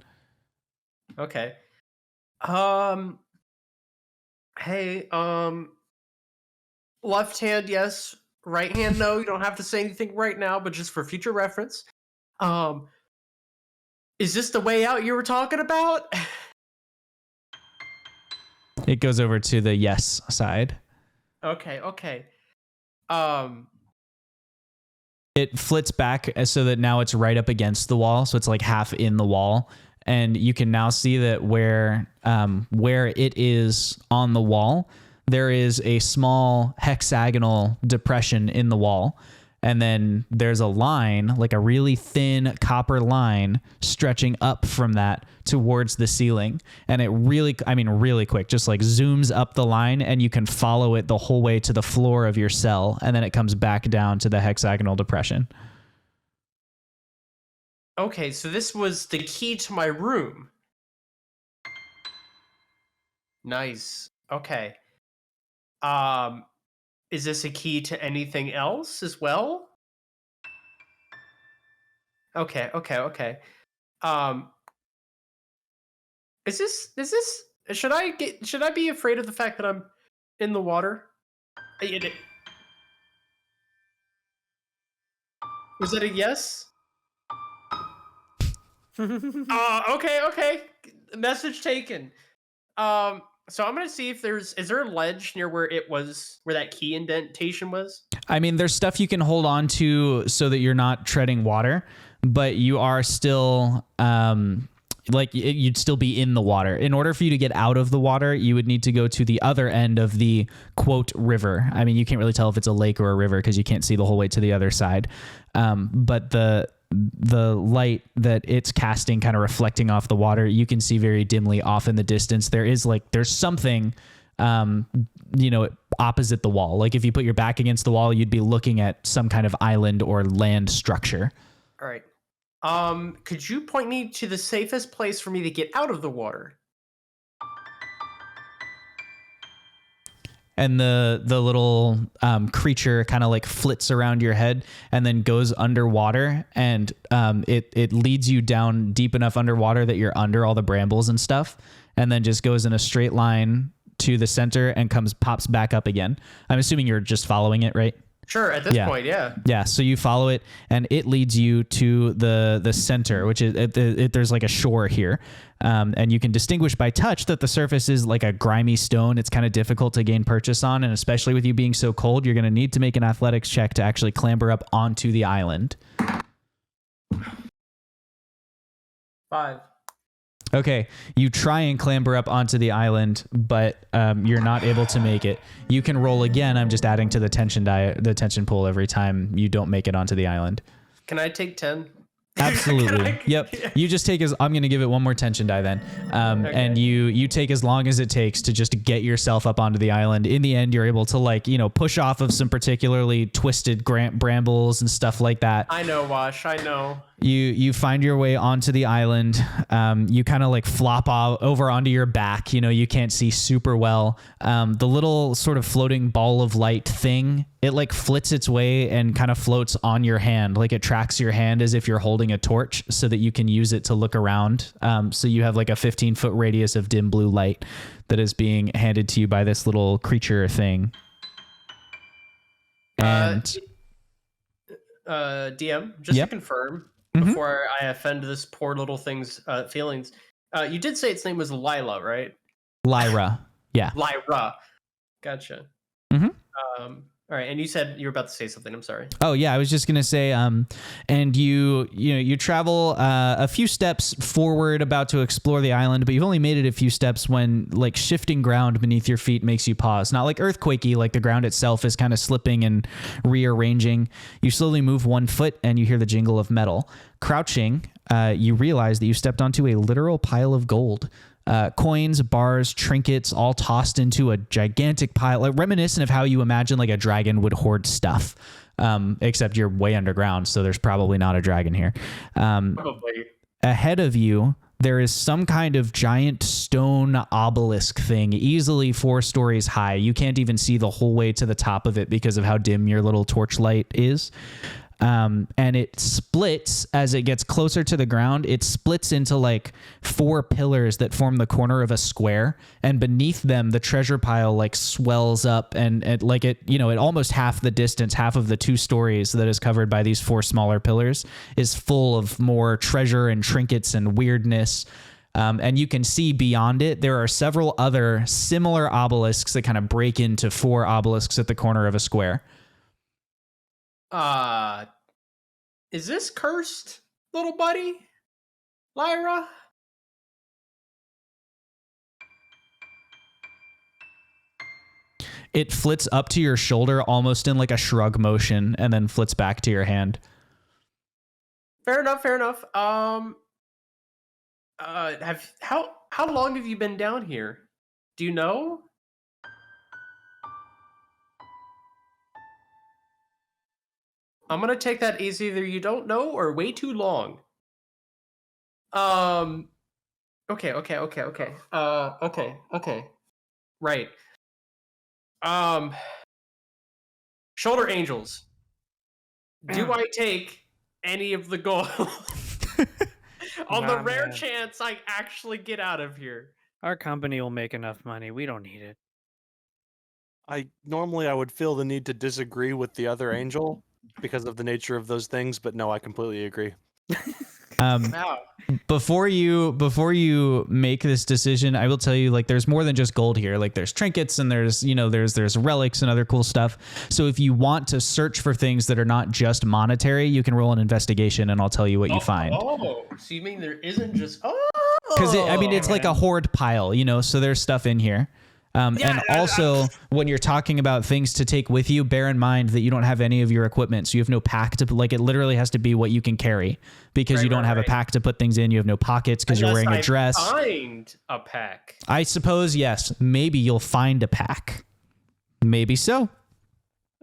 Okay. Hey, left hand, yes. Right hand, no. You don't have to say anything right now, but just for future reference. Is this the way out you were talking about? It goes over to the yes side. Okay. It flits back so that now it's right up against the wall, so it's like half in the wall, and you can now see that where it is on the wall, there is a small hexagonal depression in the wall. And then there's a line, like a really thin copper line stretching up from that towards the ceiling. And it really quick, just like zooms up the line, and you can follow it the whole way to the floor of your cell. And then it comes back down to the hexagonal depression. Okay, so this was the key to my room. Nice. Okay. Is this a key to anything else as well? Okay. Is this should I be afraid of the fact that I'm in the water? Was that a yes? Okay. Message taken. So I'm gonna see if is there a ledge near where that key indentation was? I mean, there's stuff you can hold on to so that you're not treading water, but you are still you'd still be in the water. In order for you to get out of the water, you would need to go to the other end of the quote river. I mean, you can't really tell if it's a lake or a river because you can't see the whole way to the other side. But the light that it's casting, kind of reflecting off the water, you can see very dimly off in the distance. There's something, opposite the wall. Like if you put your back against the wall, you'd be looking at some kind of island or land structure. All right. Could you point me to the safest place for me to get out of the water? And the little creature kind of like flits around your head and then goes underwater, and it leads you down deep enough underwater that you're under all the brambles and stuff, and then just goes in a straight line to the center and pops back up again. I'm assuming you're just following it, right? Sure, at this point, yeah. Yeah, so you follow it, and it leads you to the center, which is there's like a shore here, and you can distinguish by touch that the surface is like a grimy stone. It's kind of difficult to gain purchase on, and especially with you being so cold, you're going to need to make an athletics check to actually clamber up onto the island. 5. Okay, you try and clamber up onto the island, but you're not able to make it. You can roll again. I'm just adding to the tension pool every time you don't make it onto the island. Can I take 10? Absolutely. Yep. You just take I'm going to give it one more tension die then. Okay. And you take as long as it takes to just get yourself up onto the island. In the end, you're able to push off of some particularly twisted brambles and stuff like that. I know, Wash. I know. You find your way onto the island. You kind of flop over onto your back. You can't see super well. The little sort of floating ball of light thing, it flits its way and kind of floats on your hand. It tracks your hand as if you're holding a torch so that you can use it to look around. So you have a 15-foot radius of dim blue light that is being handed to you by this little creature thing. And DM, just to confirm, before I offend this poor little thing's feelings, you did say its name was Lila, right? Lyra. Yeah. Lyra. Gotcha. Mm-hmm. All right, and you said you were about to say something. I'm sorry. Oh yeah, I was just gonna say, and you travel a few steps forward, about to explore the island, but you've only made it a few steps when shifting ground beneath your feet makes you pause. Not earthquakey, the ground itself is kind of slipping and rearranging. You slowly move 1 foot, and you hear the jingle of metal. Crouching, you realize that you stepped onto a literal pile of gold. Coins, bars, trinkets, all tossed into a gigantic pile, reminiscent of how you imagine a dragon would hoard stuff. Except you're way underground, so there's probably not a dragon here. Probably. Ahead of you, there is some kind of giant stone obelisk thing, easily 4 stories high. You can't even see the whole way to the top of it because of how dim your little torchlight is. And it splits as it gets closer to the ground. It splits into 4 pillars that form the corner of a square, and beneath them the treasure pile swells up, and at almost half the distance, half of the 2 stories that is covered by these 4 smaller pillars is full of more treasure and trinkets and weirdness. And you can see beyond it, there are several other similar obelisks that kind of break into 4 obelisks at the corner of a square. Is this cursed, little buddy? Lyra? It flits up to your shoulder almost in a shrug motion, and then flits back to your hand. Fair enough. How long have you been down here? Do you know? I'm gonna take that as either you don't know or way too long. Okay. Right. Shoulder angels. Do I take any of the gold? On the rare chance I actually get out of here. Our company will make enough money. We don't need it. I would feel the need to disagree with the other angel because of the nature of those things, but no, I completely agree. Before you make this decision, I will tell you there's more than just gold here. There's trinkets, and there's relics and other cool stuff. So if you want to search for things that are not just monetary, you can roll an investigation, and I'll tell you what you find. Oh, so you mean there isn't just Because it's like a hoard pile, so there's stuff in here. And also, when you're talking about things to take with you, bear in mind that you don't have any of your equipment. So you have no pack to, like, it literally has to be what you can carry because you don't have a pack to put things in. You have no pockets because you're wearing a dress. Find a pack. I suppose, yes. Maybe you'll find a pack. Maybe so.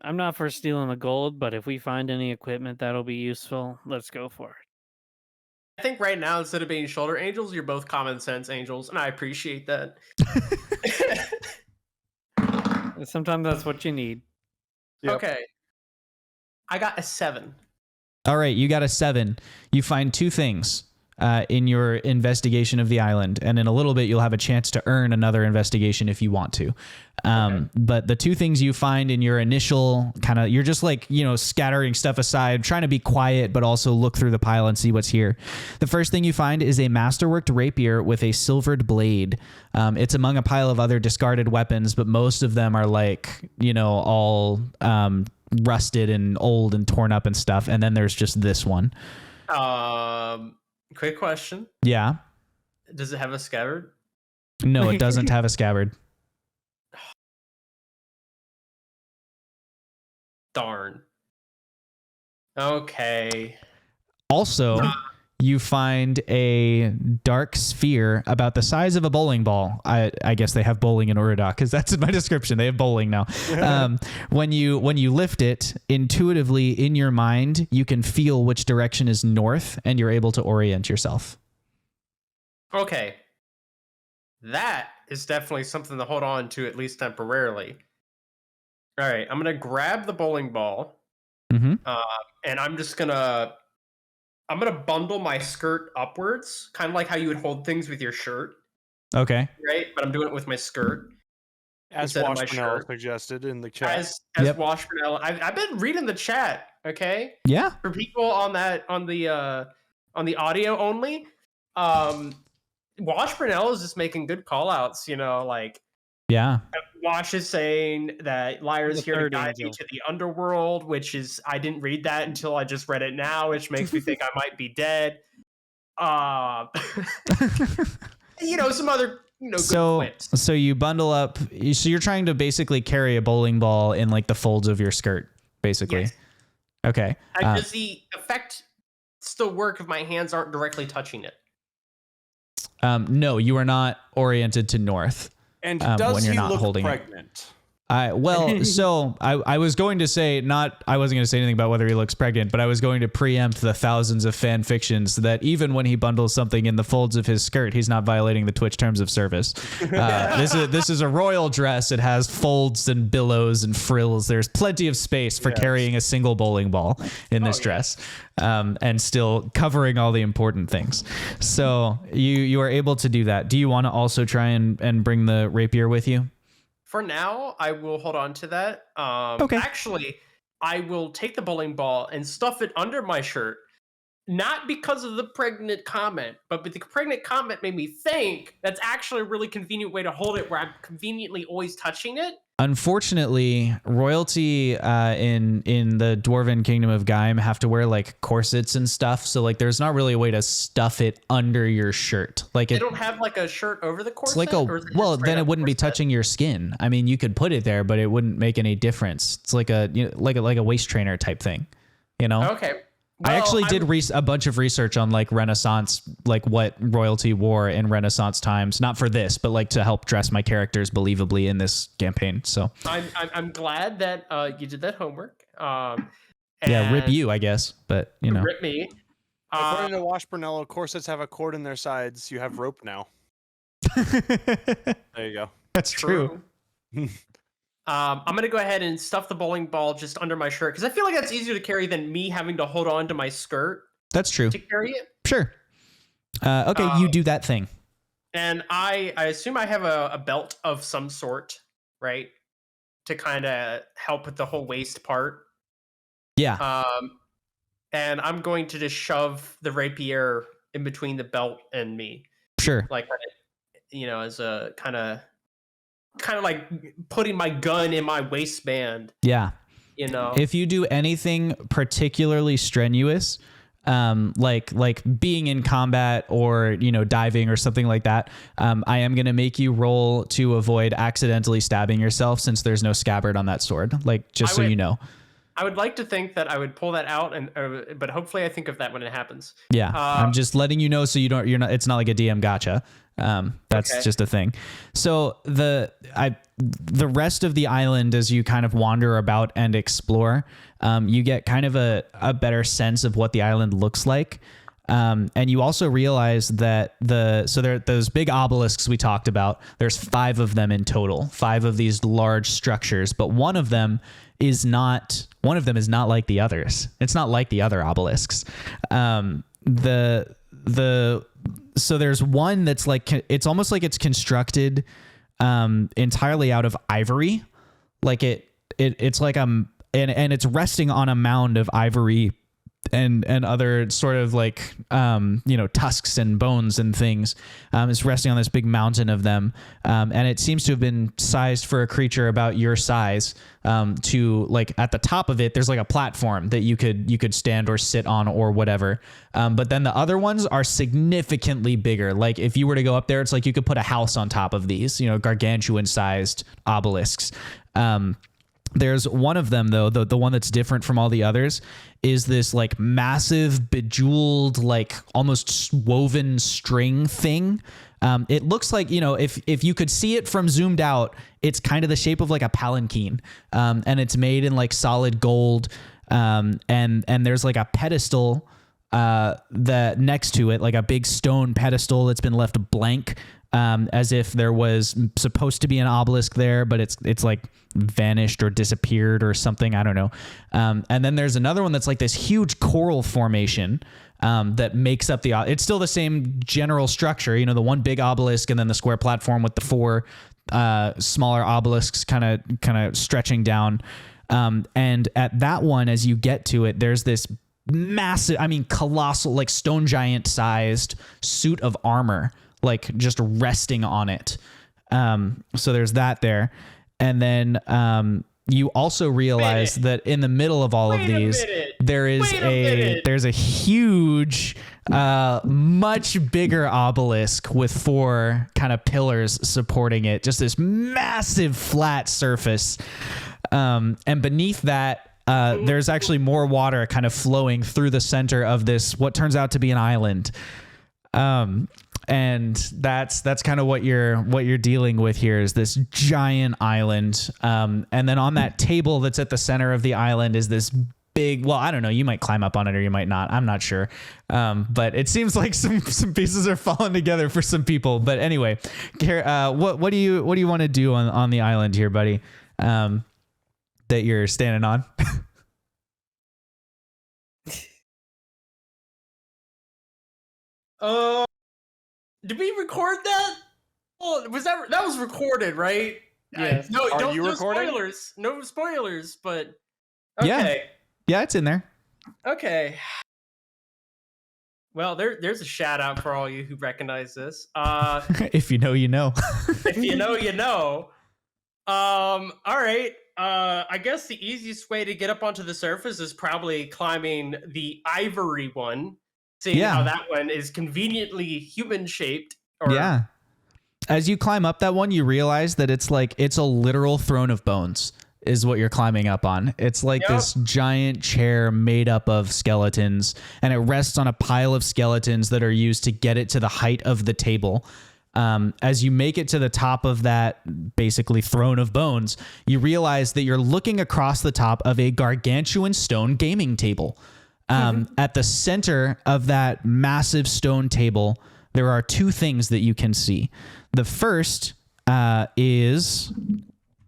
I'm not for stealing the gold, but if we find any equipment that'll be useful, let's go for it. I think right now, instead of being shoulder angels, you're both common sense angels, and I appreciate that. Sometimes that's what you need. Yep. Okay. I got a 7. All right, you got a 7. You find 2 things in your investigation of the island, and in a little bit you'll have a chance to earn another investigation if you want to. But the 2 things you find in your initial kind of, you're just like, scattering stuff aside, trying to be quiet, but also look through the pile and see what's here. The first thing you find is a masterworked rapier with a silvered blade. It's among a pile of other discarded weapons, but most of them are like, all rusted and old and torn up and stuff. And then there's just this one. Quick question. Yeah. Does it have a scabbard? No, it doesn't have a scabbard. Darn. Okay. Also, you find a dark sphere about the size of a bowling ball. I guess they have bowling in Urudok because that's in my description. They have bowling now. When you lift it, intuitively in your mind, you can feel which direction is north, and you're able to orient yourself. Okay. That is definitely something to hold on to, at least temporarily. All right, I'm going to grab the bowling ball, and I'm going to bundle my skirt upwards, kind of like how you would hold things with your shirt. Okay. Right? But I'm doing it with my skirt. As Washpernell suggested in the chat. As Washpernell. I've been reading the chat, okay? Yeah. For people on the audio only, Washpernell is just making good call outs, Yeah. Wash is saying that Lyra's here to guide me to the underworld, which is, I didn't read that until I just read it now, which makes me think I might be dead. Some other, good points. So you bundle up, so you're trying to basically carry a bowling ball in like the folds of your skirt, basically. Yes. Okay. Does the effect still work if my hands aren't directly touching it? No, you are not oriented to north. And does when you're he not look holding pregnant? So I was going to say I wasn't going to say anything about whether he looks pregnant, but I was going to preempt the thousands of fan fictions that even when he bundles something in the folds of his skirt, he's not violating the Twitch terms of service. This is a royal dress. It has folds and billows and frills. There's plenty of space for carrying a single bowling ball in this dress, and still covering all the important things. So you are able to do that. Do you want to also try and bring the rapier with you? For now, I will hold on to that. Okay. Actually, I will take the bowling ball and stuff it under my shirt. Not because of the pregnant comment, but the pregnant comment made me think that's actually a really convenient way to hold it where I'm conveniently always touching it. Unfortunately, royalty in the Dwarven Kingdom of Gaim have to wear like corsets and stuff. So like, there's not really a way to stuff it under your shirt. Like they don't have like a shirt over the corset. It's like then it wouldn't be touching your skin. I mean, you could put it there, but it wouldn't make any difference. It's like a like a waist trainer type thing, Okay. Well, I actually did a bunch of research on like Renaissance, like what royalty wore in Renaissance times, not for this, but like to help dress my characters believably in this campaign. So I'm glad that you did that homework. Yeah, rip you, I guess, but rip me. According to Washpernell, corsets have a cord in their sides. You have rope now. There you go. That's true. I'm going to go ahead and stuff the bowling ball just under my shirt because I feel like that's easier to carry than me having to hold on to my skirt. That's true. To carry it. Sure. Okay, you do that thing. And I assume I have a belt of some sort, right? To kind of help with the whole waist part. Yeah. And I'm going to just shove the rapier in between the belt and me. Sure. Like, as a kind of like putting my gun in my waistband. Yeah. If you do anything particularly strenuous, like being in combat or diving or something like that, I am gonna make you roll to avoid accidentally stabbing yourself, since there's no scabbard on that sword. Like, just so you know. I would like to think that I would pull that out, but hopefully I think of that when it happens. Yeah, I'm just letting you know so you're not. It's not like a DM gotcha. That's Okay. just a thing. So the rest of the island, as you kind of wander about and explore, you get kind of a better sense of what the island looks like. And you also realize that those big obelisks we talked about, there's 5 of them in total, 5 of these large structures, but one of them is not like the others. It's not like the other obelisks. So there's one that's like, it's almost like it's constructed entirely out of ivory. Like it's like and it's resting on a mound of ivory and other sort of like tusks and bones and things. It's resting on this big mountain of them, and it seems to have been sized for a creature about your size. To like at the top of it, there's like a platform that you could stand or sit on or whatever. But then the other ones are significantly bigger. Like if you were to go up there, it's like you could put a house on top of these, gargantuan sized obelisks. There's one of them though, the one that's different from all the others, is this like massive bejeweled, like almost woven string thing. It looks like, if you could see it from zoomed out, it's kind of the shape of like a palanquin. And it's made in like solid gold. And there's like a pedestal that next to it, like a big stone pedestal that's been left blank, as if there was supposed to be an obelisk there, but it's like vanished or disappeared or something. I don't know. And then there's another one that's like this huge coral formation that makes up it's still the same general structure, the one big obelisk and then the square platform with the 4 smaller obelisks kind of stretching down. And at that one, as you get to it, there's this massive, colossal, like stone giant sized suit of armor, like just resting on it. So there's that there. And then you also realize that in the middle of all of these, there's a huge, much bigger obelisk with 4 kind of pillars supporting it. Just this massive flat surface. And beneath that, there's actually more water kind of flowing through the center of this, what turns out to be an island. And that's kind of what you're dealing with here, is this giant island. And then on that table that's at the center of the island is this big, well, I don't know, you might climb up on it or you might not. I'm not sure. But it seems like some pieces are falling together for some people. But anyway, what do you want to do on the island here, buddy? That you're standing on? Did we record that? Oh, that was recorded, right? Yes. No, Are don't, you no recording? spoilers. No spoilers, but okay. Yeah, it's in there. Okay. Well, there's a shout out for all you who recognize this. If you know, you know. If you know, you know. All right. I guess the easiest way to get up onto the surface is probably climbing the ivory one. Seeing how that one is conveniently human shaped. Yeah. As you climb up that one, you realize that it's a literal throne of bones is what you're climbing up on. It's like this giant chair made up of skeletons, and it rests on a pile of skeletons that are used to get it to the height of the table. As you make it to the top of that basically throne of bones, you realize that you're looking across the top of a gargantuan stone gaming table. At the center of that massive stone table, there are 2 things that you can see. The first is...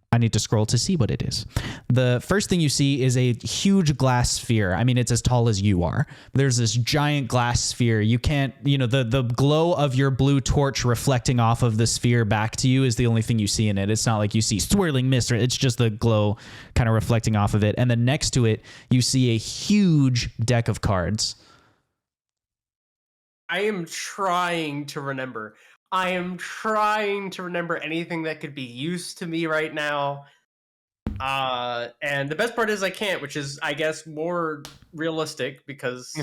I need to scroll to see what it is. The first thing you see is a huge glass sphere. It's as tall as you are. There's this giant glass sphere. You can't, the glow of your blue torch reflecting off of the sphere back to you is the only thing you see in it. It's not like you see swirling mist, it's just the glow kind of reflecting off of it. And then next to it, you see a huge deck of cards. I am trying to remember. Anything that could be used to me right now. And the best part is I can't, which is, I guess, more realistic because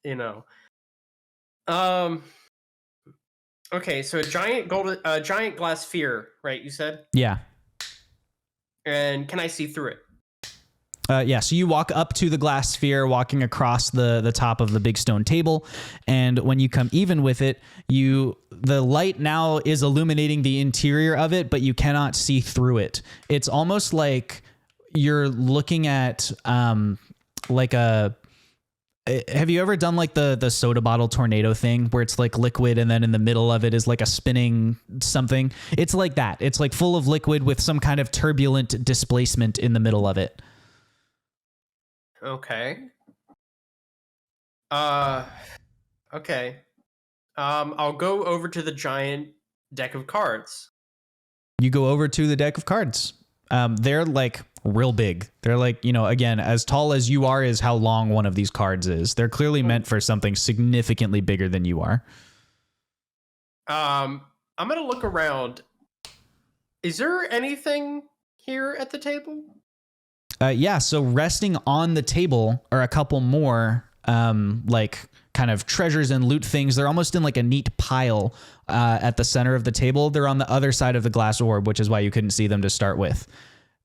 you know. Okay, so a giant glass sphere, right? You said, Yeah. and can I see through it? Yeah, so you walk up to the glass sphere, walking across the top of the big stone table, and when you come even with it, the light now is illuminating the interior of it, but you cannot see through it. It's almost like you're looking at like a. Have you ever done like the soda bottle tornado thing where it's like liquid and then in the middle of it is like a spinning something? It's like that. It's like full of liquid with some kind of turbulent displacement in the middle of it. Okay. Okay. I'll go over to the giant deck of cards. You go over to the deck of cards. They're like real big. They're like, again, as tall as you are is how long one of these cards is. They're clearly meant for something significantly bigger than you are. I'm gonna look around. Is there anything here at the table? Yeah, so resting on the table are a couple more like kind of treasures and loot things. They're almost in like a neat pile at the center of the table. They're on the other side of the glass orb, which is why you couldn't see them to start with.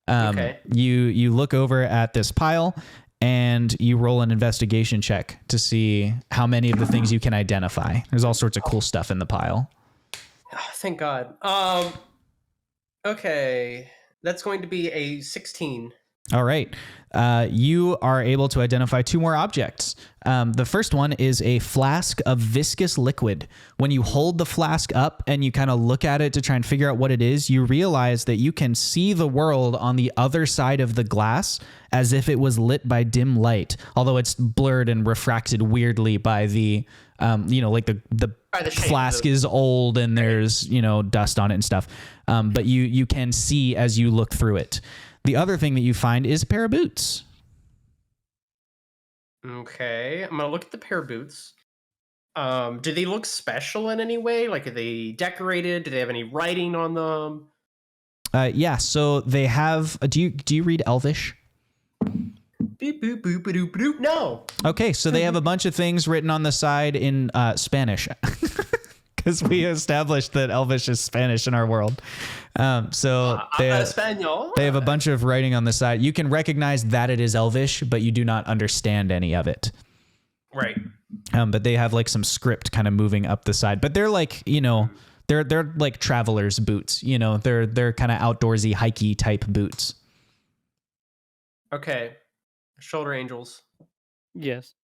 Okay. You look over at this pile and you roll an investigation check to see how many of the things you can identify. There's all sorts of cool stuff in the pile. Oh, thank God. Okay. That's going to be a 16. All right. You are able to identify two more objects. The first one is a flask of viscous liquid. When you hold the flask up and you kind of look at it to try and figure out what it is, you realize that you can see the world on the other side of the glass as if it was lit by dim light, although it's blurred and refracted weirdly by the, like the flask is old and there's, dust on it and stuff. But you can see as you look through it. The other thing that you find is a pair of boots. Okay, I'm gonna look at the pair of boots. Do they look special in any way? Like, are they decorated? Do they have any writing on them? Yeah, so they have. Do you read Elvish? Beep, boop, boop, boop, boop. No. Okay, so they have a bunch of things written on the side in Spanish. Because we established that Elvish is Spanish in our world. So they have a bunch of writing on the side. You can recognize that it is Elvish, but you do not understand any of it. Right. But they have like some script kind of moving up the side. But they're like, they're like traveler's boots. They're kind of outdoorsy, hikey type boots. Okay. Shoulder angels. Yes.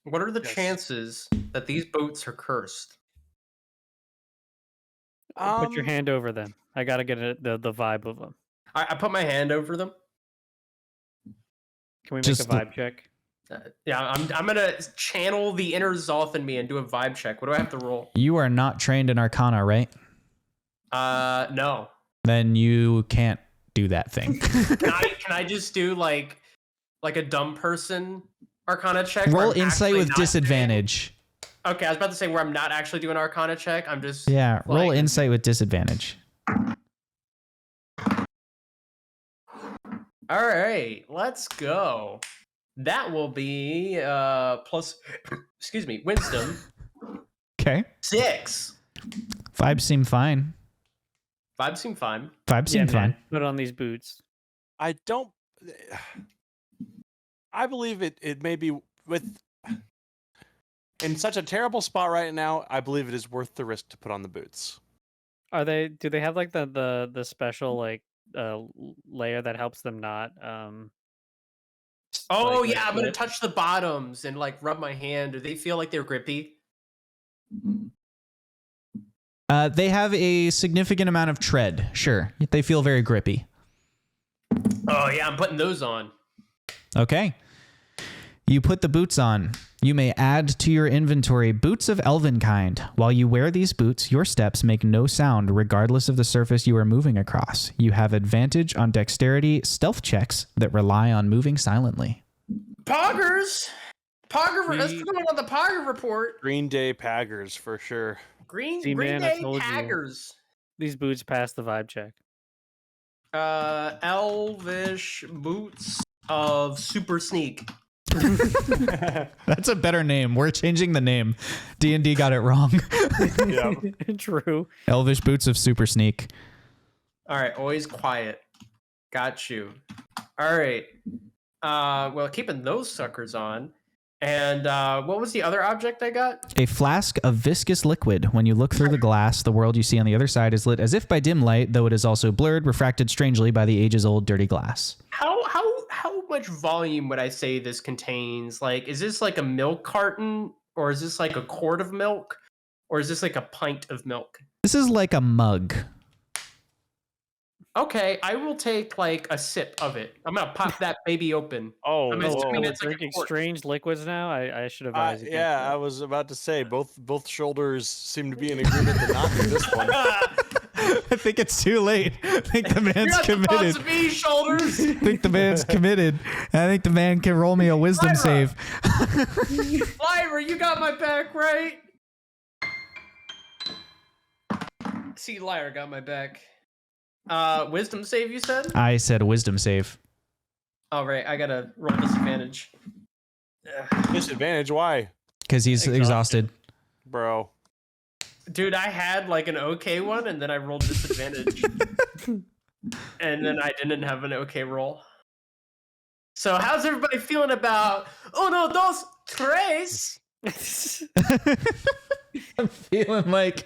What are the chances that these boots are cursed? Put your hand over them. I gotta get the vibe of them. I put my hand over them. Can we make a vibe check? Yeah, I'm gonna channel the inner Zoth in me and do a vibe check. What do I have to roll? You are not trained in Arcana, right? No. Then you can't do that thing. Can I just do like a dumb person Arcana check? Roll insight with disadvantage. Okay, I was about to say where I'm not actually doing Arcana check. I'm just roll insight with disadvantage. All right, let's go. That will be plus, wisdom. Okay. 6. Vibes seem fine. Vibes seem fine. Vibes seem fine. Man, put on these boots. I believe it may be with in such a terrible spot right now. I believe it is worth the risk to put on the boots. Do they have like the special like layer that helps them not Oh like, yeah, I'm gonna slip? touch the bottoms and like rub my hand. Do they feel like they're grippy? They have a significant amount of tread. Sure. They feel very grippy. Oh yeah, I'm putting those on. Okay. You put the boots on. You may add to your inventory boots of elven kind. While you wear these boots, your steps make no sound regardless of the surface you are moving across. You have advantage on dexterity stealth checks that rely on moving silently. Poggers! Let's put on the Pogger report. Green Day Paggers for sure. Green man, I Day told you. Paggers. These boots pass the vibe check. Elvish boots of super sneak. That's a better name. We're changing the name. D&D got it wrong. Yeah. True. Elvish Boots of Super Sneak. All right, always quiet. Got you. All right. Well, keeping those suckers on. And what was the other object I got? A flask of viscous liquid. When you look through the glass, the world you see on the other side is lit as if by dim light, though it is also blurred, refracted strangely by the ages-old dirty glass. How much volume would I say this contains? Like, is this like a milk carton, or is this like a quart of milk, or is this like a pint of milk? This is like a mug. Okay, I will take like a sip of it. I'm gonna pop that baby open. Oh, I'm Oh, assuming we're it's like a drinking quart. strange liquids now. I should advise against yeah, that. I was about to say both shoulders seem to be in agreement to not do this one. I think it's too late. I think the You're man's at the committed. thoughts of me, shoulders. I think the man's committed. I think the man can roll me a wisdom Lyra. save. Lyra, you got my back, right? See, Lyra got my back. Wisdom save, you said? I said wisdom save. All right, I gotta roll disadvantage. Ugh. Disadvantage? Why, Because he's exhausted. bro? Dude, I had like an okay one, and then I rolled disadvantage. And then I didn't have an okay roll. So how's everybody feeling about uno, dos, tres? I'm feeling like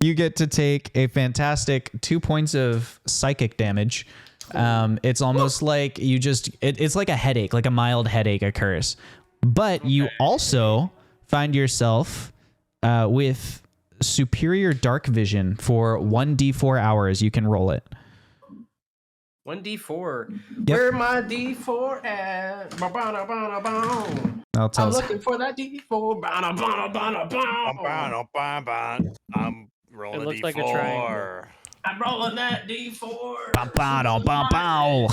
you get to take a fantastic 2 points of psychic damage. It's almost like you just, it's like a headache, like a mild headache occurs. But you also find yourself with superior dark vision for 1d4 hours. You can roll it. 1d4. Yep. Where my d4 at? Ba-ba-da-ba-da-bow. I'll tell I'm us. looking for that d4. Ba-da-ba-da-ba-da-bow. I'm rolling It looks a like a D4. triangle. I'm rolling that d4. Ba-ba-da-ba-bow.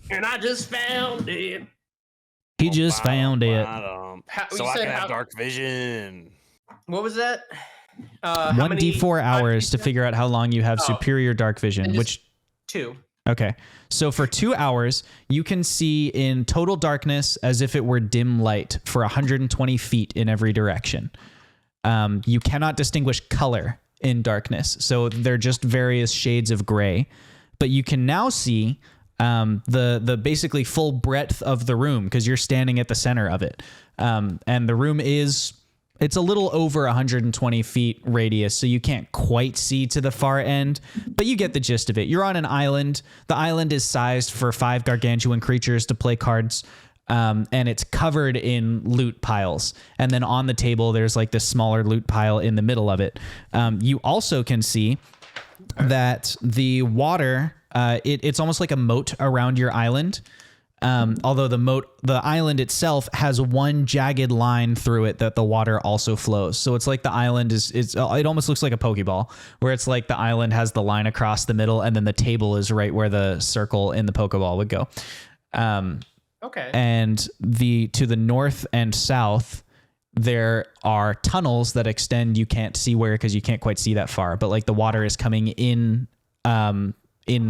And I just found it. He just found it. So You I said can have how- dark vision. What was that? How many- 1d4 hours to figure out how long you have Oh. superior dark vision, And just- which 2. okay. So for 2 hours, you can see in total darkness as if it were dim light for 120 feet in every direction. You cannot distinguish color in darkness. So they're just various shades of gray. But you can now see the basically full breadth of the room because you're standing at the center of it. And the room it's a little over 120 feet radius, so you can't quite see to the far end, but you get the gist of it. You're on an island. The island is sized for 5 gargantuan creatures to play cards, and it's covered in loot piles. And then on the table, there's like this smaller loot pile in the middle of it. You also can see that the water, it's almost like a moat around your island. Although the island itself has one jagged line through it that the water also flows. So it's like the island it almost looks like a Pokeball, where it's like the island has the line across the middle and then the table is right where the circle in the Pokeball would go. Okay. And to the north and south, there are tunnels that extend. You can't see where because you can't quite see that far, but like the water is coming in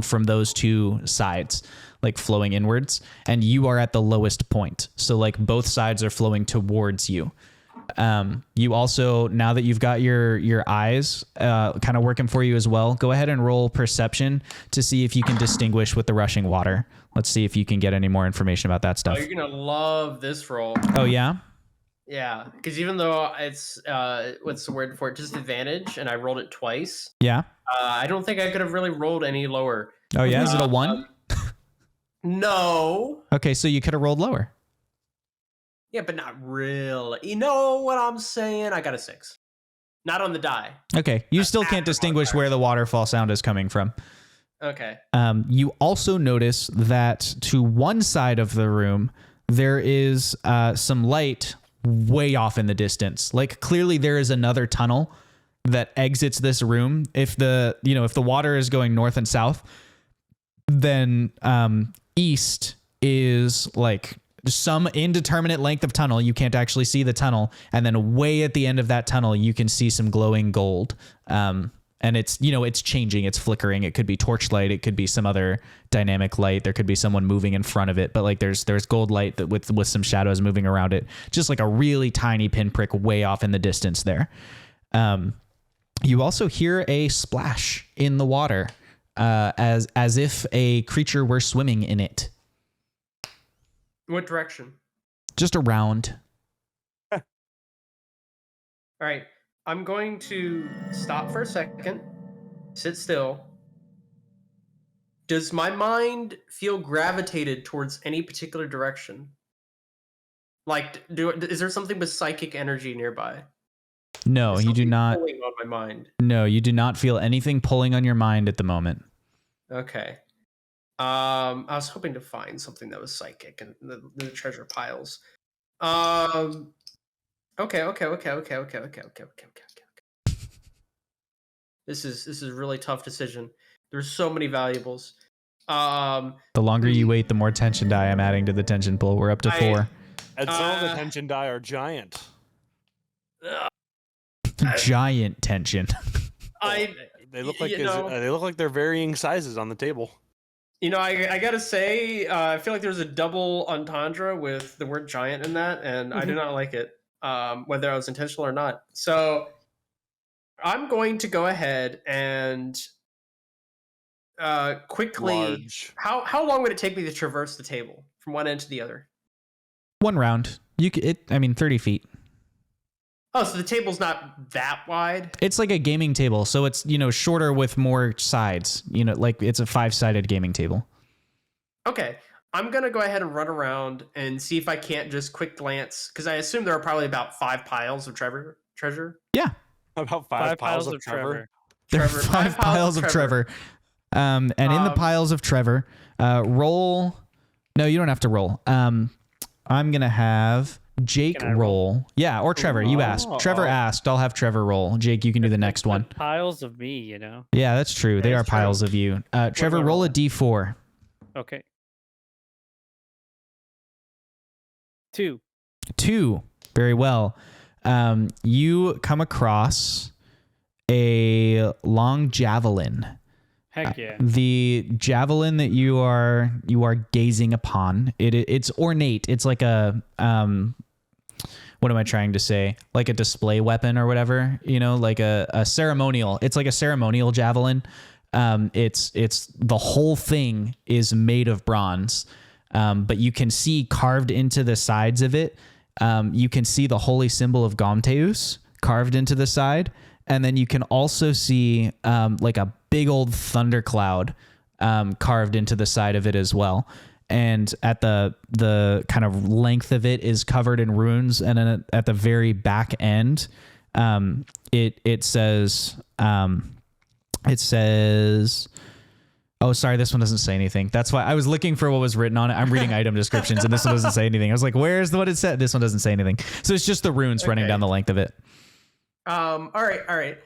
from those two sides, like flowing inwards, and you are at the lowest point. So like both sides are flowing towards you. You also, now that you've got your eyes kind of working for you as well, go ahead and roll perception to see if you can distinguish with the rushing water. Let's see if you can get any more information about that Oh, stuff. you're gonna love this roll. Oh yeah? Yeah, because even though it's what's the word for it, disadvantage, and I rolled it twice, Yeah? I don't think I could have really rolled any lower. Oh yeah? Is it a 1? No. Okay, so you could have rolled lower. Yeah, but not really. You know what I'm saying? I got a 6. Not on the die. Okay, you still after can't distinguish modifiers. where the waterfall sound is coming from. Okay. You also notice that to one side of the room, there is some light way off in the distance. Like clearly there is another tunnel that exits this room. If the water is going north and south, then east is like some indeterminate length of tunnel. You can't actually see the tunnel. And then way at the end of that tunnel, you can see some glowing gold. And it's, it's changing, it's flickering. It could be torchlight, it could be some other dynamic light. There could be someone moving in front of it, but like there's gold light that with some shadows moving around it. Just like a really tiny pinprick way off in the distance there. You also hear a splash in the water, as if a creature were swimming in it. What direction? Just around. All right. I'm going to stop for a second, sit still. Does my mind feel gravitated towards any particular direction? Like, is there something with psychic energy nearby? No, Is you do something not. pulling on my mind? No, you do not feel anything pulling on your mind at the moment. Okay. I was hoping to find something that was psychic in the treasure piles. Okay. This is a really tough decision. There's so many valuables. The longer you wait, the more tension die I'm adding to the tension pool. We're up to 4. And some of the tension die are giant. Giant tension. They look like they look like they're varying sizes on the table. I gotta say, I feel like there's a double entendre with the word giant in that, and I do not like it, whether I was intentional or not. So I'm going to go ahead and quickly. Large. How long would it take me to traverse the table from one end to the other? 1 round. 30 feet. Oh, so the table's not that wide? It's like a gaming table, so it's, shorter with more sides. Like it's a 5-sided gaming table. Okay. I'm going to go ahead and run around and see if I can't just quick glance, because I assume there are probably about 5 piles of treasure. Yeah. About 5 piles of Trevor. There are 5 piles of Trevor. And in the piles of Trevor, roll. No, you don't have to roll. I'm going to have Jake roll. Yeah, or Trevor. You asked. Trevor asked. I'll have Trevor roll. Jake, you can do the next one. Piles of me, Yeah, that's true. They are piles of you. Trevor, roll a d4. Okay. 2. 2. Very well. You come across a long javelin. Heck yeah. The javelin that you are gazing upon, it's ornate. It's like a what am I trying to say? Like a display weapon or whatever, like a ceremonial. It's like a ceremonial javelin. It's the whole thing is made of bronze. But you can see carved into the sides of it. You can see the holy symbol of Gomteus carved into the side. And then you can also see like a big old thundercloud carved into the side of it as well. And at the kind of length of it is covered in runes. And then at the very back end, it says, oh, sorry, this one doesn't say anything. That's why I was looking for what was written on it. I'm reading item descriptions and this one doesn't say anything. I was like, where's what it said? This one doesn't say anything. So it's just the runes running down the length of it. All right.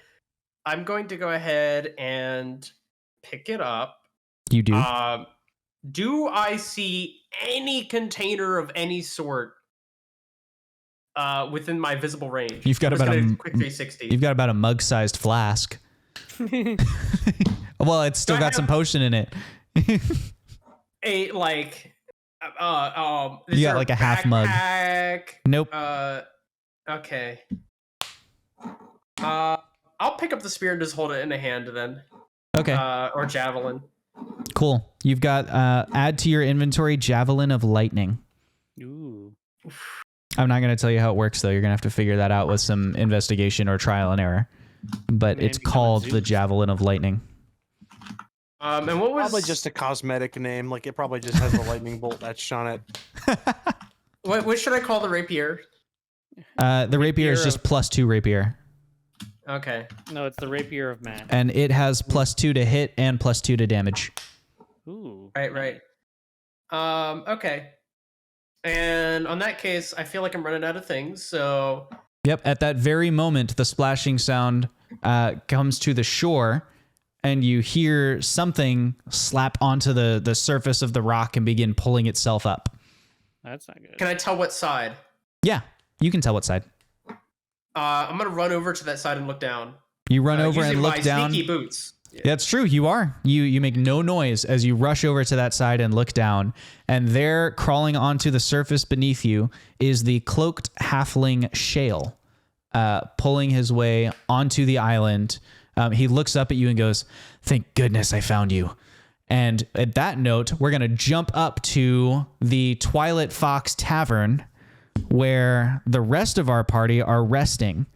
I'm going to go ahead and pick it up. You do. Do I see any container of any sort within my visible range? You've got about a quick 360. You've got about a mug-sized flask. Well, it's still got some potion in it. You got like a half mug. Nope. Okay. I'll pick up the spear and just hold it in a hand then. Okay. Or javelin. Cool. You've got add to your inventory javelin of lightning. Ooh. I'm not going to tell you how it works though. You're going to have to figure that out with some investigation or trial and error. But it's called the javelin of lightning. And what was probably just a cosmetic name? Like it probably just has a lightning bolt etched on it. what should I call the rapier? The rapier is just +2 rapier. Okay. No, it's the rapier of man. And it has +2 to hit and +2 to damage. Ooh. Right. Okay. And on that case, I feel like I'm running out of things, so... Yep, at that very moment, the splashing sound comes to the shore, and you hear something slap onto the surface of the rock and begin pulling itself up. That's not good. Can I tell what side? Yeah, you can tell what side. I'm going to run over to that side and look down. You run over using and look my down. sneaky boots. Yeah. That's true. You are. You make no noise as you rush over to that side and look down. And there, crawling onto the surface beneath you, is the cloaked halfling Shale, pulling his way onto the island. He looks up at you and goes, "Thank goodness I found you." And at that note, we're going to jump up to the Twilight Fox Tavern, where the rest of our party are resting.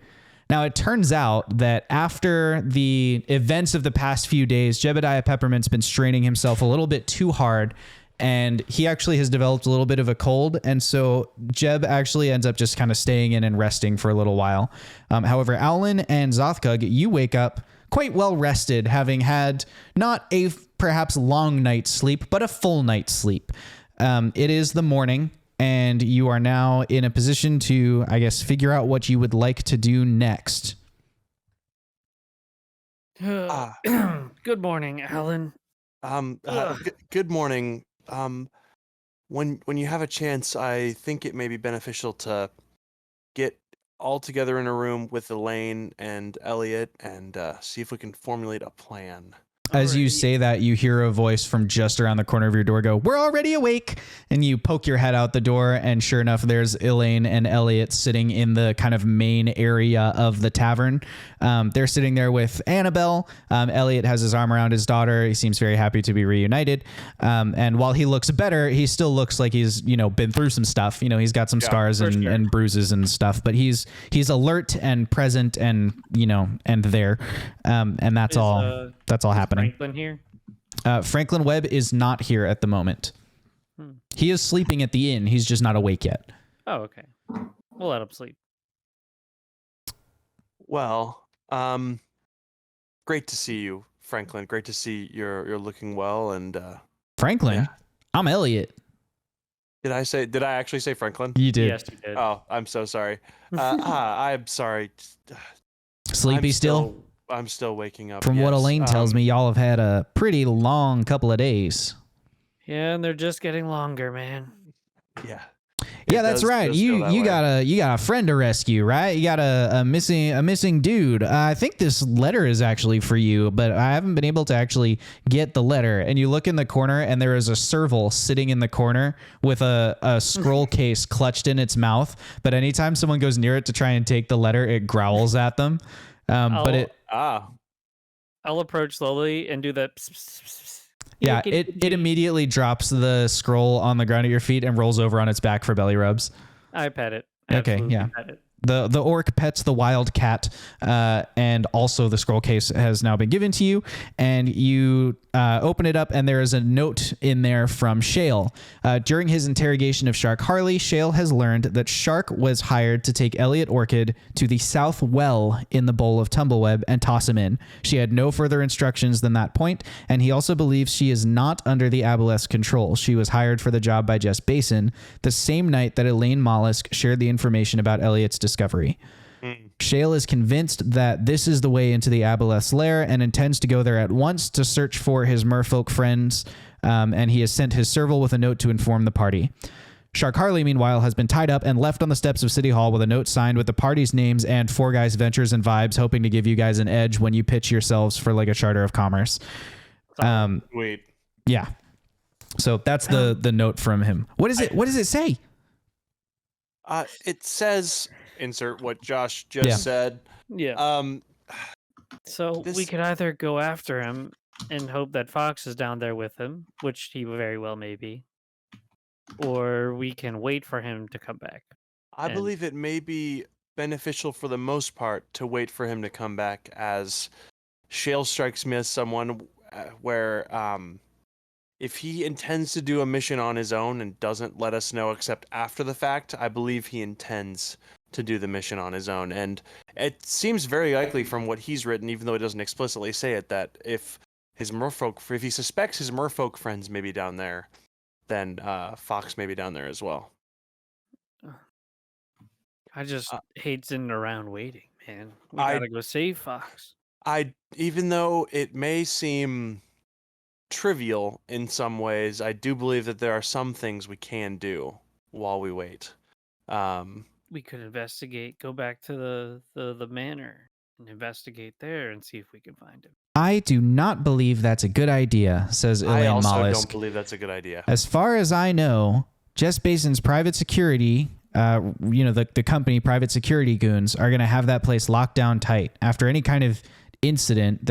Now, it turns out that after the events of the past few days, Jebediah Peppermint's been straining himself a little bit too hard, and he actually has developed a little bit of a cold. And so Jeb actually ends up just kind of staying in and resting for a little while. However, Owlin and Zothkug, you wake up quite well rested, having had not a perhaps long night's sleep, but a full night's sleep. It is the morning, and you are now in a position to, I guess, figure out what you would like to do next. Good morning, Alan. Good morning. When you have a chance, I think it may be beneficial to get all together in a room with Elaine and Elliot and see if we can formulate a plan. As you say that, you hear a voice from just around the corner of your door go, "We're already awake." And you poke your head out the door, and sure enough, there's Elaine and Elliot sitting in the kind of main area of the tavern. They're sitting there with Annabelle. Elliot has his arm around his daughter. He seems very happy to be reunited. And while he looks better, he still looks like he's, been through some stuff. He's got some scars and bruises and stuff, but he's alert and present and, and there. And that's all happening. Franklin here? Franklin Webb is not here at the moment. He is sleeping at the inn. He's just not awake yet. Oh, okay. We'll let him sleep. Well, great to see you, Franklin. Great to see you're looking well. And Franklin, yeah. I'm Elliot. Did I actually say Franklin? You did. Yes, you did. Oh, I'm so sorry. I'm sorry. Sleepy still? I'm still waking up. From what yes. Elaine tells me, y'all have had a pretty long couple of days. Yeah, and they're just getting longer, man. Yeah. Yeah, that's right. You got a friend to rescue, right? You got a missing dude. I think this letter is actually for you, but I haven't been able to actually get the letter. And you look in the corner, and there is a serval sitting in the corner with a scroll case clutched in its mouth. But anytime someone goes near it to try and take the letter, it growls at them. I'll approach slowly and do the. Yeah, it immediately drops the scroll on the ground at your feet and rolls over on its back for belly rubs. I pet it. Okay, Absolutely yeah. Pet it. The orc pets the wild cat, and also the scroll case has now been given to you, and you open it up, and there is a note in there from Shale. During his interrogation of Shark Harley, Shale has learned that Shark was hired to take Elliot Orchid to the south well in the bowl of Tumbleweb and toss him in. She had no further instructions than that point, and he also believes she is not under the Aboleth's control. She was hired for the job by Jess Basin the same night that Elaine Mollusk shared the information about Elliot's discovery. Shale is convinced that this is the way into the Aboleth's lair and intends to go there at once to search for his merfolk friends, and he has sent his serval with a note to inform the party. Shark Harley, meanwhile, has been tied up and left on the steps of City Hall with a note signed with the party's names and Four Guys Ventures and Vibes, hoping to give you guys an edge when you pitch yourselves for like a charter of commerce. Wait. Yeah. So that's the note from him. What is it? What does it say? It says, insert what Josh just said. Yeah. So this- we could either go after him and hope that Fox is down there with him, which he very well may be, or we can wait for him to come back. I believe it may be beneficial for the most part to wait for him to come back, as Shale strikes me as someone where if he intends to do a mission on his own and doesn't let us know except after the fact, I believe he intends to do the mission on his own. And it seems very likely from what he's written, even though he doesn't explicitly say it, that if he suspects his merfolk friends may be down there, then Fox may be down there as well. I just hate sitting around waiting, man. We gotta go save Fox. Even though it may seem trivial in some ways, I do believe that there are some things we can do while we wait. We could investigate, go back to the manor, and investigate there and see if we can find him. I do not believe that's a good idea, says I Elaine also Mollusk. don't believe that's a good idea. As far as I know, Jess Basin's private security, the company private security goons are going to have that place locked down tight. After any kind of incident,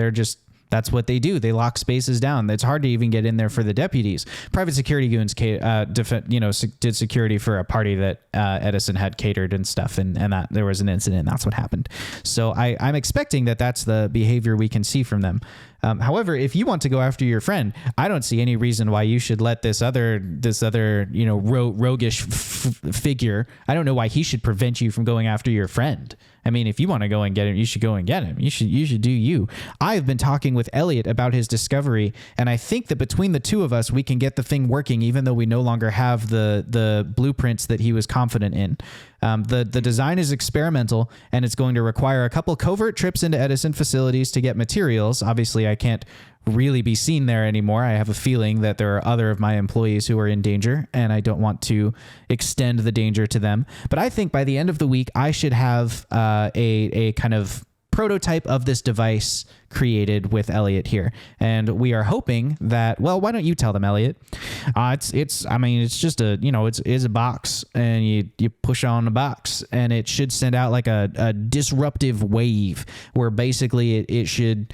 that's what they do. They lock spaces down. It's hard to even get in there for the deputies. Private security goons, did security for a party that Edison had catered and stuff, and that there was an incident. And that's what happened. So I'm expecting that's the behavior we can see from them. However, if you want to go after your friend, I don't see any reason why you should let this other roguish figure. I don't know why he should prevent you from going after your friend. I mean, if you want to go and get him, you should go and get him. You should do you. I have been talking with Elliot about his discovery, and I think that between the two of us, we can get the thing working, even though we no longer have the blueprints that he was confident in. The design is experimental, and it's going to require a couple covert trips into Edison facilities to get materials. Obviously, I can't really be seen there anymore. I have a feeling that there are other of my employees who are in danger, and I don't want to extend the danger to them. But I think by the end of the week, I should have a kind of prototype of this device created with Elliot here, and we are hoping that. Well, why don't you tell them, Elliot? It's just it's a box, and you push on the box, and it should send out like a disruptive wave, where basically it should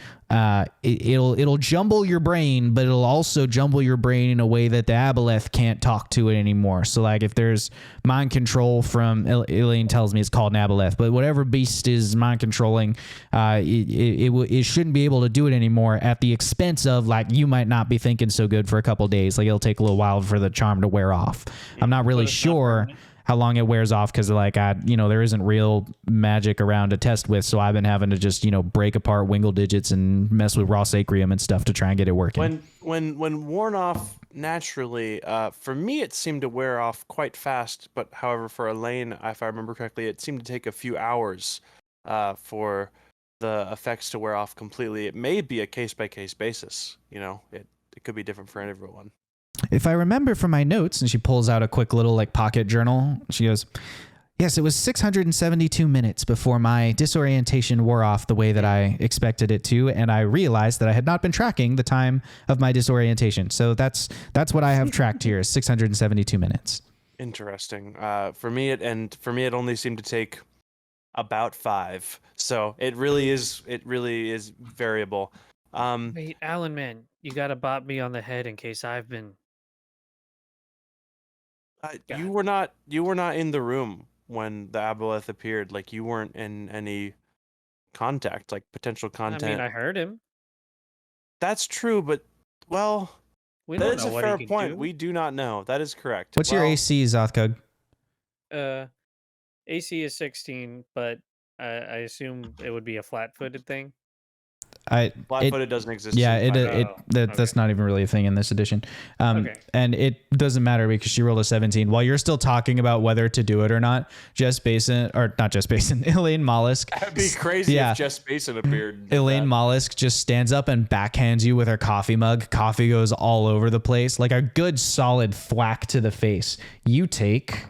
it'll jumble your brain, but it'll also jumble your brain in a way that the aboleth can't talk to it anymore. So like if there's mind control from Elaine tells me it's called an aboleth, but whatever beast is mind controlling, it shouldn't be able to do it anymore at the expense of, like, you might not be thinking so good for a couple days. Like, it'll take a little while for the charm to wear off. I'm not really sure how long it wears off, because there isn't real magic around to test with, so I've been having to just break apart wingle digits and mess with raw sacrium and stuff to try and get it working. When worn off naturally, for me it seemed to wear off quite fast, but however for Elaine, if I remember correctly, it seemed to take a few hours for the effects to wear off completely. It may be a case-by-case basis. It could be different for everyone. If I remember from my notes, and she pulls out a quick little pocket journal, she goes, yes, it was 672 minutes before my disorientation wore off the way that I expected it to, and I realized that I had not been tracking the time of my disorientation. So that's what I have tracked here, is 672 minutes. Interesting. For me it only seemed to take about 5. So it really is variable. Wait, Alan, man, you gotta bop me on the head in case I've been. You were not in the room when the aboleth appeared. Like, you weren't in any contact, like potential contact. I mean, I heard him. That's true, but We that don't is know a what he fair can point. do. We do not know. That is correct. What's your AC, Zothkug? AC is 16, but I assume it would be a flat-footed thing. Flat-footed doesn't exist. Yeah, that's not even really a thing in this edition. Okay. And it doesn't matter because she rolled a 17. While you're still talking about whether to do it or not, Elaine Mollusk. That'd be crazy if Jess Basin appeared. Elaine Mollusk just stands up and backhands you with her coffee mug. Coffee goes all over the place, like a good solid thwack to the face. You take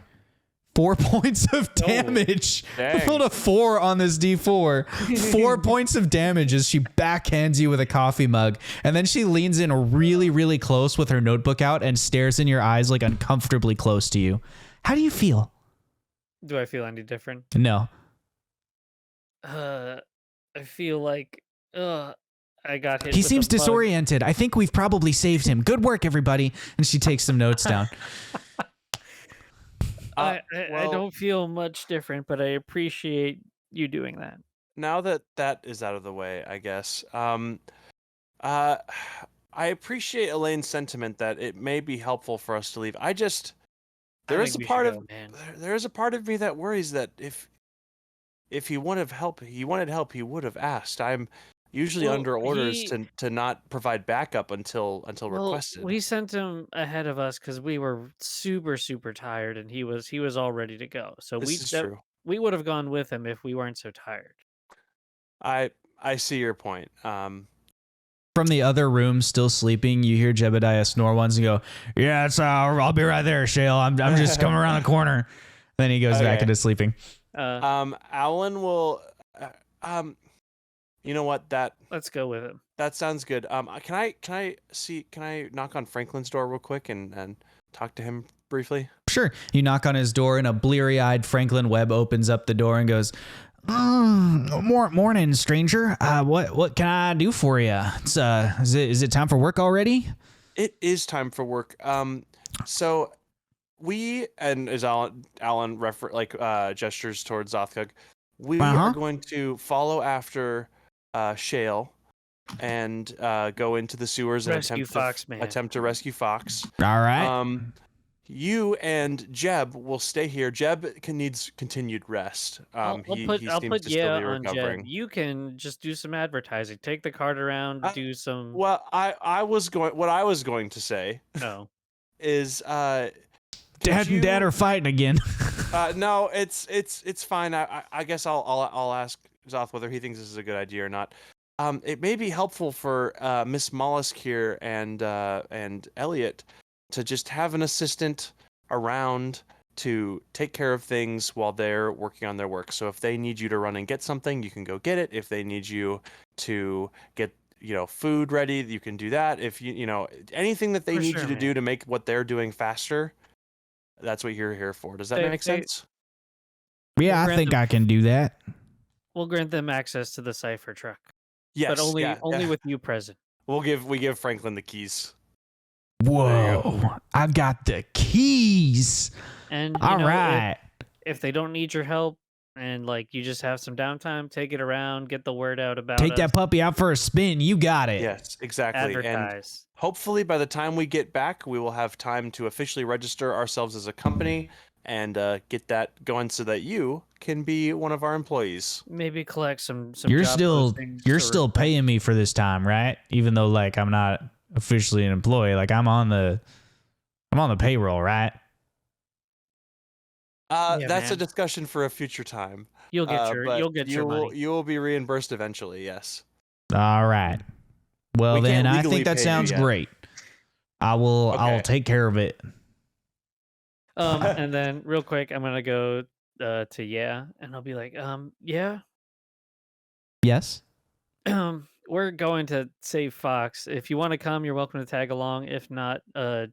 4 points of damage. I rolled a 4 on this D4. 4 points of damage as she backhands you with a coffee mug. And then she leans in really, really close with her notebook out and stares in your eyes, like uncomfortably close to you. How do you feel? Do I feel any different? No. I feel like I got hit. He with seems a bug. disoriented. I think we've probably saved him. Good work, everybody. And she takes some notes down. I don't feel much different, but I appreciate you doing that. Now that is out of the way, I guess. I appreciate Elaine's sentiment that it may be helpful for us to leave. There is a part of me that worries that if he wanted help, he would have asked. I'm usually under orders to not provide backup until requested. We sent him ahead of us because we were super, super tired, and he was all ready to go. So true. We would have gone with him if we weren't so tired. I see your point. From the other room, still sleeping, you hear Jebediah snore once and go, "Yeah, I'll be right there, Shale. I'm just coming around the corner." Then he goes back into sleeping. Alan will. You know what? Let's go with it. That sounds good. Can I knock on Franklin's door real quick and talk to him briefly? Sure. You knock on his door, and a bleary-eyed Franklin Webb opens up the door and goes, morning, stranger. What can I do for you? It's is it time for work already? It is time for work. So we, and as Alan gestures towards Zothkug, we are going to follow after Shale and go into the sewers and attempt to rescue Fox. All right. You and Jeb will stay here. Jeb needs continued rest. I'll put still be on recovering. Jeb. You can just do some advertising. Take the cart around. Do some. Well, what I was going to say. Oh. Is Dad and Dad are fighting again. No, it's fine. I guess I'll ask Zoth whether he thinks this is a good idea or not. It may be helpful for Miss Mollusk here and Elliot to just have an assistant around to take care of things while they're working on their work. So if they need you to run and get something, you can go get it. If they need you to get food ready, you can do that. If anything that they need you to do to make what they're doing faster, that's what you're here for. Does that make sense? Yeah, I think I can do that. We'll grant them access to the cipher truck. Yes, but only with you present. We give Franklin the keys. Whoa! I've got the keys. And all right. If they don't need your help and you just have some downtime, take it around, get the word out about Take that puppy out for a spin. You got it. Yes, exactly. Advertise. And hopefully by the time we get back, we will have time to officially register ourselves as a company and get that going so that you can be one of our employees. Maybe collect some You're job still paying me for this time, right? Even though I'm not officially an employee, I'm on the payroll, right? That's a discussion for a future time. You'll get your money. You will be reimbursed eventually. Yes. All right. Well, then I think that sounds great. I will take care of it. And then real quick, I'm gonna go to and I'll be like, yeah. Yes. We're going to save Fox. If you want to come, you're welcome to tag along. If not,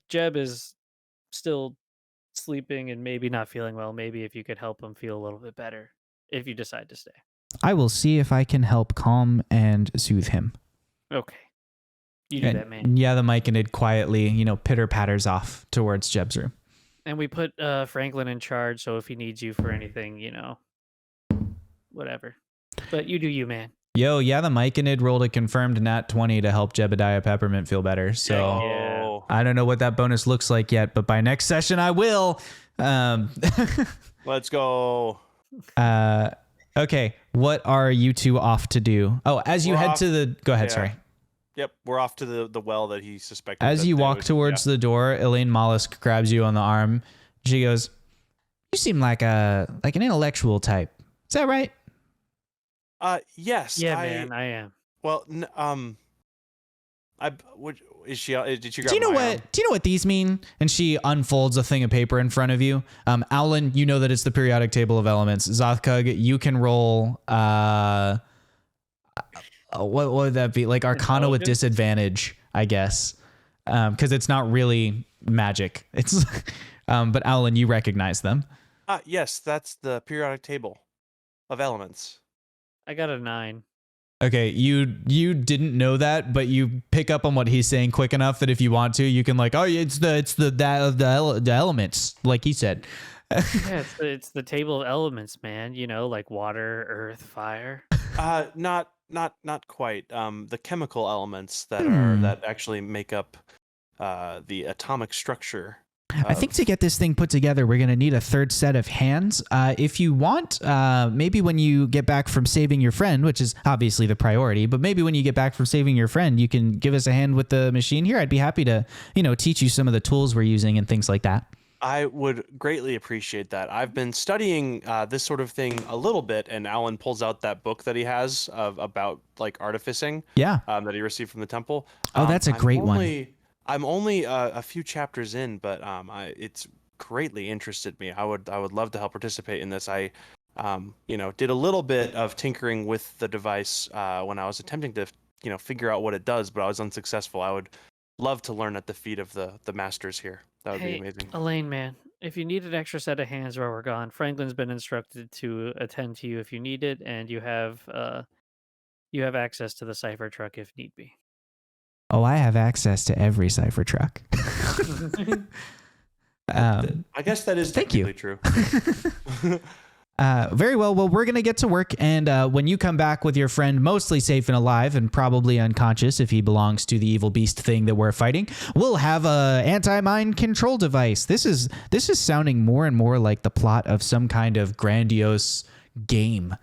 Jeb is still sleeping and maybe not feeling well. Maybe if you could help him feel a little bit better, if you decide to stay. I will see if I can help calm and soothe him. Okay. You do that, man. Yeah, the Myconid quietly, pitter patters off towards Jeb's room. And we put Franklin in charge, so if he needs you for anything, whatever. But you do you, man. Yo, yeah, the Myconid rolled a confirmed nat 20 to help Jebediah Peppermint feel better. So I don't know what that bonus looks like yet, but by next session I will. Let's go. Okay, what are you two off to do? Oh, as you head to the... Go ahead, sorry. Yep, we're off to the well that he suspected. As you walk towards the door, Elaine Mollusk grabs you on the arm. She goes, "You seem like an intellectual type. Is that right?" Yes. Yeah, man, I am. Well, is she? Did she grab Do you know my arm? Do you know what these mean? And she unfolds a thing of paper in front of you. Alan, you know that it's the periodic table of elements. Zothkug, you can roll. What would that be? Arcana with disadvantage, I guess, because it's not really magic. It's, but Alan, you recognize them. Yes, that's the periodic table of elements. I got a 9. Okay, you didn't know that, but you pick up on what he's saying quick enough that if you want to, you can it's the elements, like he said. Yeah, it's the table of elements, man. Like water, earth, fire. Not quite. The chemical elements that actually make up the atomic structure. I think to get this thing put together, we're going to need a third set of hands. If you want, maybe when you get back from saving your friend, which is obviously the priority, but maybe when you get back from saving your friend, you can give us a hand with the machine here. I'd be happy to, teach you some of the tools we're using and things like that. I would greatly appreciate that. I've been studying this sort of thing a little bit, and Alan pulls out that book that he has about artificing. Yeah. That he received from the temple. Oh, that's a great one. I'm only a few chapters in, but it's greatly interested me. I would love to help participate in this. I did a little bit of tinkering with the device when I was attempting to, figure out what it does, but I was unsuccessful. I would love to learn at the feet of the masters here. That would be amazing. Elaine, man, if you need an extra set of hands while we're gone, Franklin's been instructed to attend to you if you need it, and you have access to the cipher truck if need be. Oh, I have access to every cipher truck. I guess that is technically true. Very well. Well, we're going to get to work. And when you come back with your friend mostly safe and alive and probably unconscious if he belongs to the evil beast thing that we're fighting, we'll have a anti-mind control device. This is sounding more and more like the plot of some kind of grandiose game.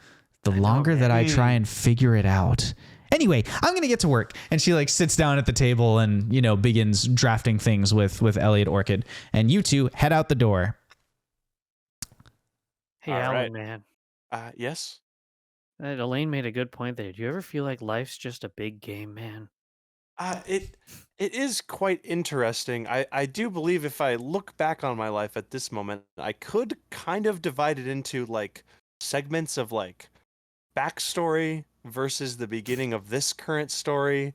The longer that I try and figure it out. Anyway, I'm going to get to work. And she sits down at the table and, begins drafting things with Elliot Orchid. And you two head out the door. Hey, All Alan, right. man. Yes. Elaine made a good point there. Do you ever feel like life's just a big game, man? It is quite interesting. I do believe if I look back on my life at this moment, I could kind of divide it into segments of backstory versus the beginning of this current story,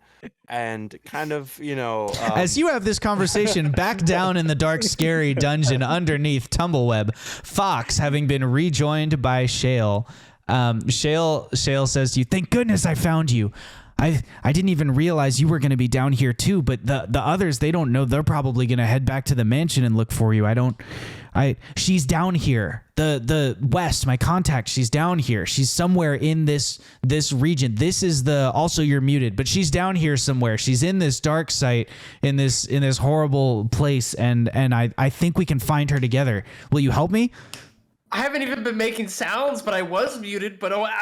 and kind of as you have this conversation back down in the dark scary dungeon underneath Tumbleweb, Fox having been rejoined by Shale, Shale says to you, "Thank goodness I found you. I didn't even realize you were going to be down here too, but the others, they don't know. They're probably going to head back to the mansion and look for you. She's down here. The West, my contact, she's down here. She's somewhere in this region. This is also you're muted, but she's down here somewhere. She's in this dark site in this horrible place, and I think we can find her together. Will you help me?" I haven't even been making sounds, but I was muted. But what?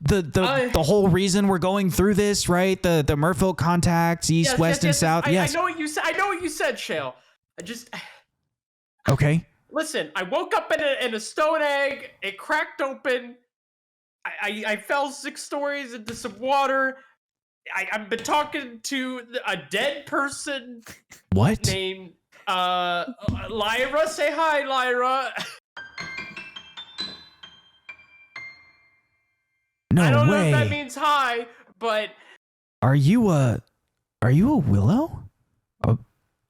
The whole reason we're going through this, right? The Merfolk contacts, east, west, and south. Yes. I know what you said. I know what you said, Shale. Okay. Listen, I woke up in a stone egg. It cracked open. I fell 6 stories into some water. I've been talking to a dead person. What? Named Lyra. Say hi, Lyra. No way. I don't know if that means hi, but Are you a willow?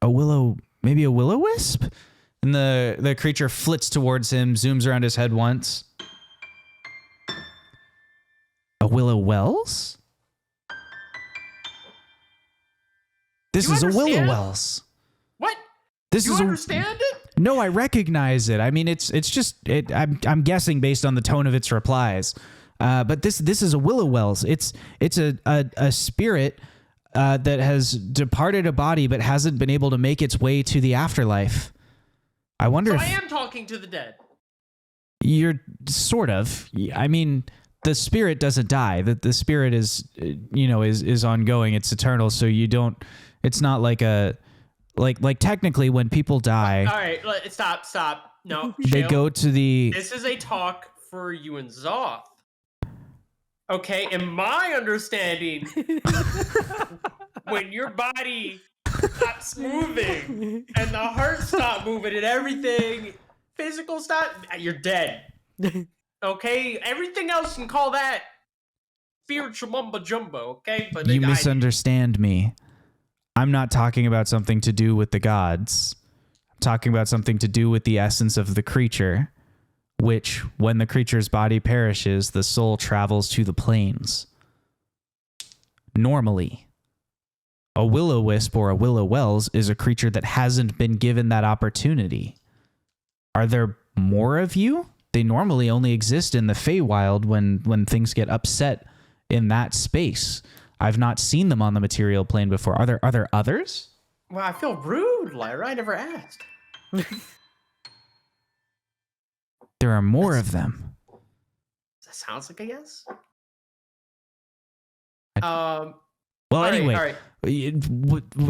A willow, maybe a will-o-wisp? And the creature flits towards him, zooms around his head once. A willow-wells? This is a willow-wells. What? This You is understand it? No, I recognize it. I mean, it's just I'm guessing based on the tone of its replies. But this is a willow-wells. It's a spirit that has departed a body but hasn't been able to make its way to the afterlife. I wonder So if I am talking to the dead. you're sort of. I mean, the spirit doesn't die. The spirit is is ongoing. It's eternal. So you don't. It's not like a like technically when people die, All right, stop. No, they Shale, go to the. This is a talk for you and Zoth. Okay, in my understanding, when your body stops moving and the heart stops moving and everything physical stop, you're dead. Okay, everything else can call that spiritual mumbo jumbo. Okay, but You misunderstand me. I'm not talking about something to do with the gods. I'm talking about something to do with the essence of the creature, which, when the creature's body perishes, the soul travels to the planes. Normally, a will-o-wisp or a willow-wells is a creature that hasn't been given that opportunity. Are there more of you? They normally only exist in the Feywild when things get upset in that space. I've not seen them on the material plane before. Are there others? Well, I feel rude, Lyra. I never asked. There are more of them. That sounds like a yes. Well, all anyway. right.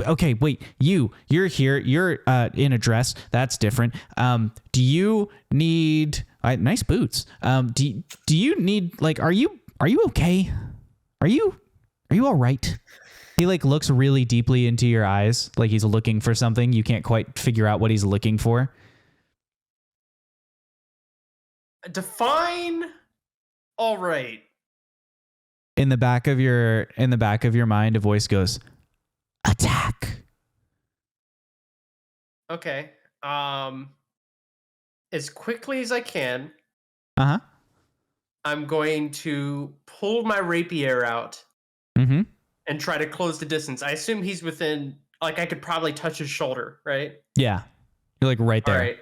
Okay, wait. You're here. You're in a dress. That's different. Do you need nice boots? Do you need are you okay? Are you all right? He like looks really deeply into your eyes, like he's looking for something. You can't quite figure out what he's looking for. Define. All right. In the back of your mind, a voice goes, "Attack." Okay. As quickly as I can, Uh-huh. I'm going to pull my rapier out Mm-hmm. and try to close the distance. I assume he's within, like, I could probably touch his shoulder, right? Yeah. You're like right there. All right.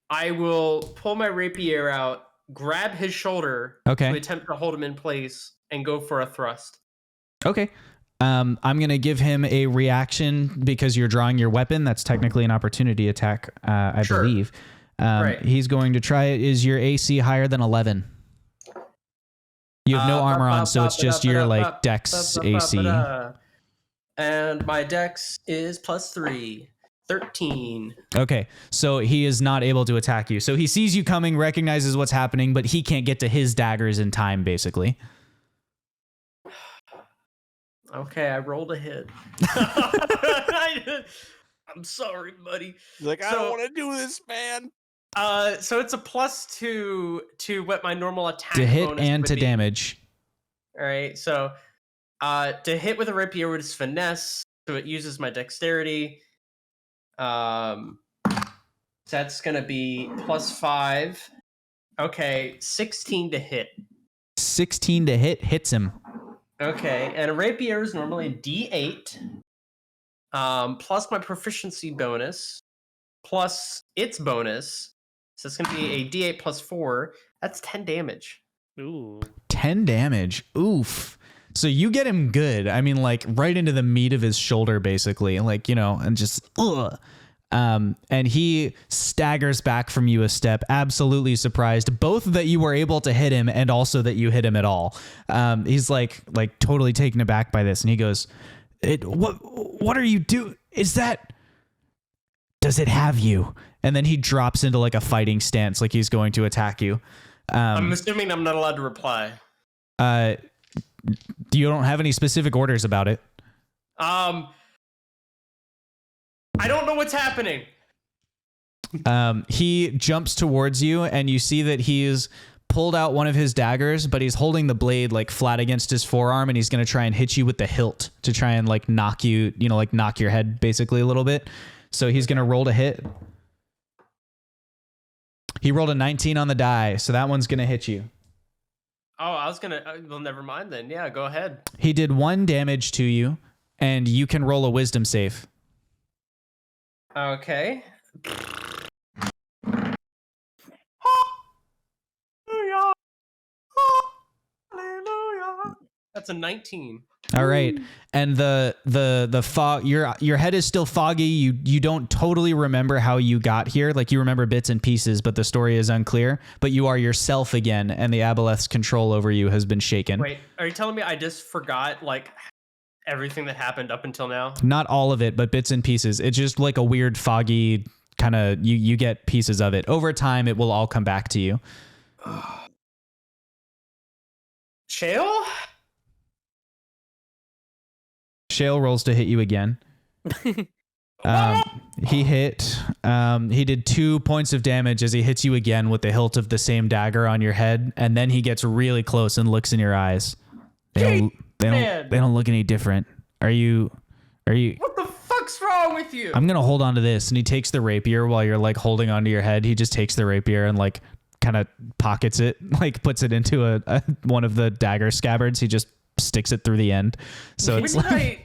I will pull my rapier out, grab his shoulder Okay. to attempt to hold him in place, and go for a thrust. Okay. I'm going to give him a reaction because you're drawing your weapon. That's technically an opportunity attack, I Sure. believe. Right. He's going to try it. Is your AC higher than 11? You have no armor on, so it's just your like dex AC. And my dex is +3. 13. Okay, so he is not able to attack you. So he sees you coming, recognizes what's happening, but he can't get to his daggers in time, basically. Okay, I rolled a hit. I'm sorry, buddy. He's like, I don't want to do this, man. So it's a +2 to what my normal attack To hit bonus and would to be. damage. All right, so to hit with a rapier is finesse, so it uses my dexterity. That's gonna be +5. Okay, 16 to hit. 16 to hit, hits him. Okay, and a rapier is normally D8, plus my proficiency bonus, plus its bonus. So it's gonna be a D8 +4. That's 10 damage. Ooh. 10 damage. Oof. So you get him good. I mean, like right into the meat of his shoulder, basically. Like, you know, and just, ugh. And he staggers back from you a step, absolutely surprised, both that you were able to hit him and also that you hit him at all. He's like totally taken aback by this. And he goes, what are you doing? Does it have you? And then he drops into like a fighting stance, like he's going to attack you. I'm assuming I'm not allowed to reply. You don't have any specific orders about it. I don't know what's happening. He jumps towards you, and you see that he's pulled out one of his daggers, but he's holding the blade like flat against his forearm, and he's going to try and hit you with the hilt to try and like knock you, you know, like knock your head basically a little bit. So he's going to roll to hit. He rolled a 19 on the die, so that one's going to hit you. Oh, I was gonna. Well, never mind then. Yeah, go ahead. He did 1 damage to you, and you can roll a wisdom save. Okay. That's a 19. All right. And the fog, your head is still foggy. You don't totally remember how you got here. Like you remember bits and pieces, but the story is unclear. But you are yourself again, and the Aboleth's control over you has been shaken. Wait, are you telling me I just forgot like everything that happened up until now? Not all of it, but bits and pieces. It's just like a weird foggy kind of, you get pieces of it. Over time, it will all come back to you. Shale? Shale rolls to hit you again. He hit. He did 2 points of damage as he hits you again with the hilt of the same dagger on your head, and then he gets really close and looks in your eyes. They don't look any different. Are you? What the fuck's wrong with you? I'm gonna hold on to this, and he takes the rapier while you're like holding onto your head. He just takes the rapier and like kind of pockets it, like puts it into a one of the dagger scabbards. He just sticks it through the end. So it's like.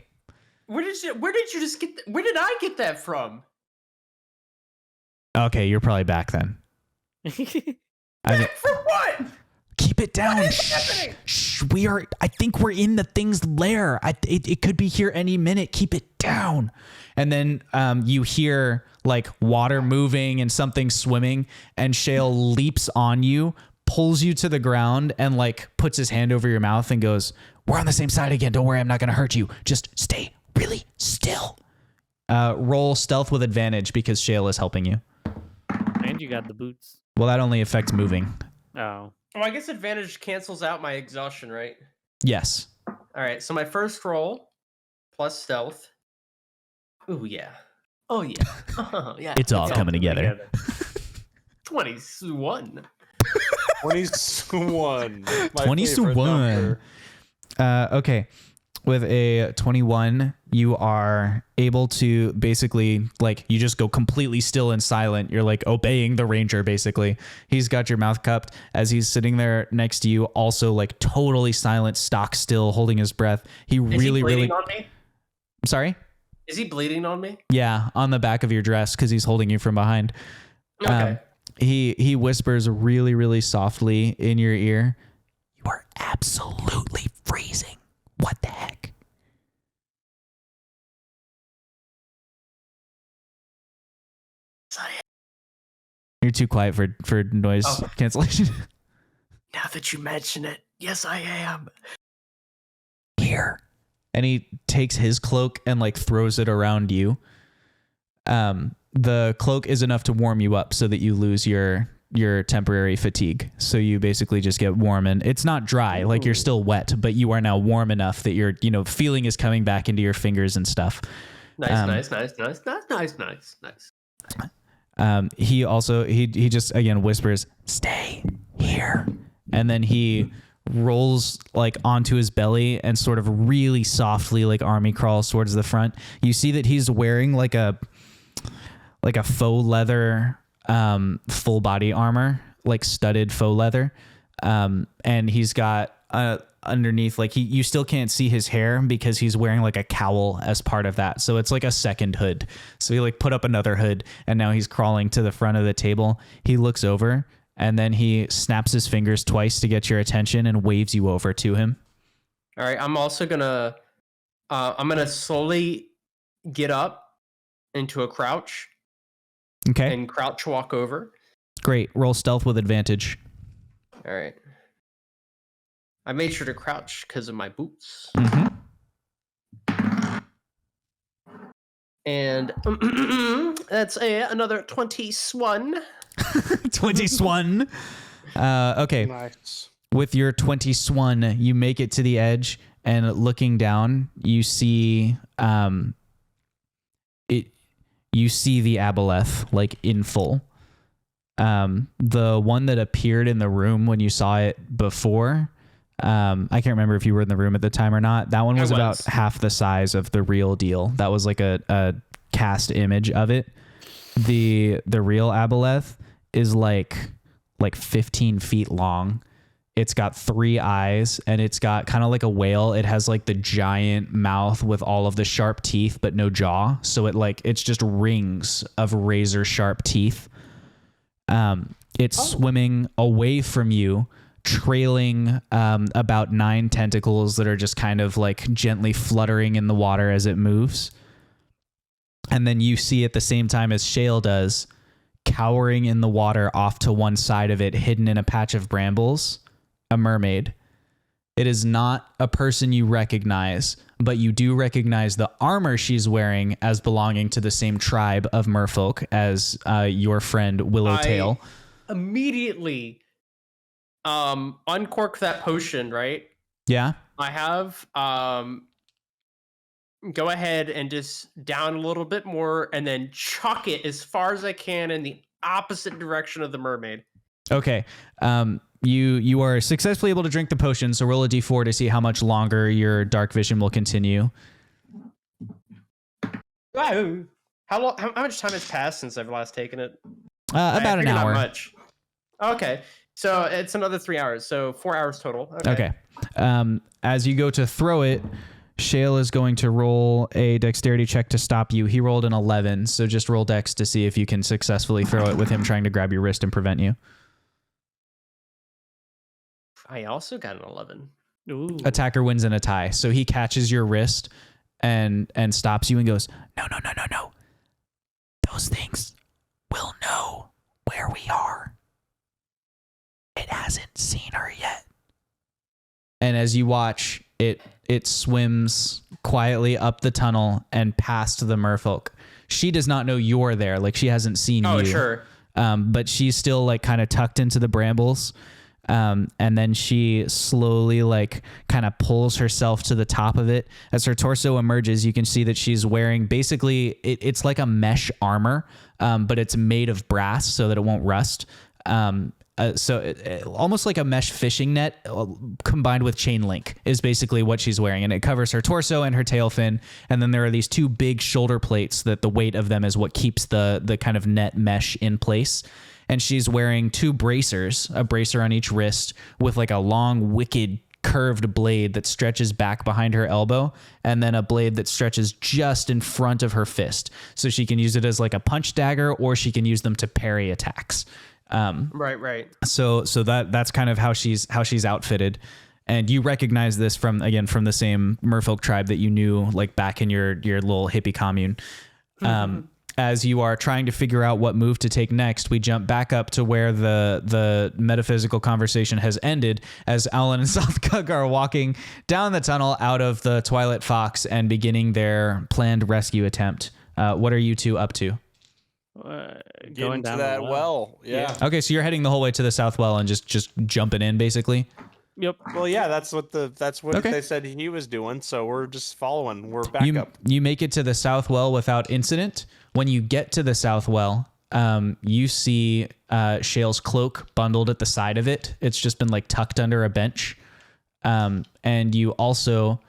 Where did you just get? Where did I get that from? Okay, you're probably back then. Back for what? Keep it down. What is happening? Shh. I think we're in the thing's lair. It could be here any minute. Keep it down. And then you hear like water moving and something swimming, and Shale leaps on you, pulls you to the ground, and like puts his hand over your mouth and goes, "We're on the same side again. Don't worry, I'm not gonna hurt you. Just stay really still." Roll stealth with advantage because Shale is helping you. And you got the boots. Well, that only affects moving. Oh. Oh, I guess advantage cancels out my exhaustion, right? Yes. All right, so my first roll plus stealth. Oh yeah. Oh yeah. Yeah. It's all coming together. 21. 21. My 21. favorite number. Okay. With a 21, you are able to basically, like, you just go completely still and silent. You're like obeying the ranger, basically. He's got your mouth cupped as he's sitting there next to you, also like totally silent, stock still, holding his breath. He Is really, he bleeding really. on me? Sorry? Is he bleeding on me? Yeah, on the back of your dress because he's holding you from behind. Okay. He whispers really, really softly in your ear. You are absolutely freezing. What the heck? You're too quiet for noise cancellation. Now that you mention it, yes, I am. Here. And he takes his cloak and like throws it around you. The cloak is enough to warm you up so that you lose your temporary fatigue. So you basically just get warm, and it's not dry, like you're still wet, but you are now warm enough that your feeling is coming back into your fingers and stuff. Nice. He also he just again whispers, "Stay here," and then he rolls like onto his belly and sort of really softly like army crawls towards the front. You see that he's wearing like a faux leather full body armor, like studded faux leather, and he's got underneath, like you still can't see his hair because he's wearing like a cowl as part of that, so it's like a second hood. So he like put up another hood, and now he's crawling to the front of the table. He looks over, and then he snaps his fingers twice to get your attention and waves you over to him. All right, I'm also gonna slowly get up into a crouch. Okay, And crouch walk over. great. Roll stealth with advantage. All right. I made sure to crouch because of my boots. And that's another 21. 21. Okay. Nice. With your 21, you make it to the edge, and looking down, you see you see the aboleth like in full. The one that appeared in the room when you saw it before, I can't remember if you were in the room at the time or not. That one was about half the size of the real deal. That was like a cast image of it. The real aboleth is like 15 feet long. It's got 3 eyes, and it's got kind of like a whale. It has like the giant mouth with all of the sharp teeth, but no jaw. So it's just rings of razor sharp teeth. It's swimming away from you, trailing about 9 tentacles that are just kind of like gently fluttering in the water as it moves. And then you see at the same time as Shale does, cowering in the water off to one side of it, hidden in a patch of brambles, a mermaid. It is not a person you recognize, but you do recognize the armor she's wearing as belonging to the same tribe of Merfolk as your friend Willowtail. I immediately uncork that potion, right? Yeah. I have go ahead and just down a little bit more and then chuck it as far as I can in the opposite direction of the mermaid. Okay. You are successfully able to drink the potion, so roll a d4 to see how much longer your dark vision will continue. Wow. How much time has passed since I've last taken it? About an hour. Not much. Okay. So it's another 3 hours. So 4 hours total. Okay. As you go to throw it, Shale is going to roll a dexterity check to stop you. He rolled an 11, so just roll dex to see if you can successfully throw it with him trying to grab your wrist and prevent you. I also got an 11. Ooh. Attacker wins in a tie. So he catches your wrist and stops you and goes, No. Those things will know where we are. It hasn't seen her yet. And as you watch, it swims quietly up the tunnel and past the merfolk. She does not know you're there. Like, she hasn't seen you. Oh, sure. But she's still like kind of tucked into the brambles. And then she slowly like kind of pulls herself to the top of it. As her torso emerges, you can see that she's wearing basically it's like a mesh armor, but it's made of brass so that it won't rust. Almost like a mesh fishing net combined with chain link is basically what she's wearing, and it covers her torso and her tail fin. And then there are these two big shoulder plates that the weight of them is what keeps the kind of net mesh in place. And she's wearing two bracers, a bracer on each wrist with like a long, wicked curved blade that stretches back behind her elbow, and then a blade that stretches just in front of her fist. So she can use it as like a punch dagger, or she can use them to parry attacks. Right. So that's kind of how she's outfitted. And you recognize this from the same Merfolk tribe that you knew like back in your little hippie commune. As you are trying to figure out what move to take next, we jump back up to where the metaphysical conversation has ended, as Alan and Sothkug are walking down the tunnel out of the Twilight Fox and beginning their planned rescue attempt. What are you two up to? Going down that the well. Yeah. Okay, so you're heading the whole way to the south well and just jumping in, basically. Yep. Well, yeah, that's what Okay. they said he was doing. So we're just following. We're back up. You make it to the south well without incident. When you get to the south well, you see Shale's cloak bundled at the side of it. It's just been like tucked under a bench. And you also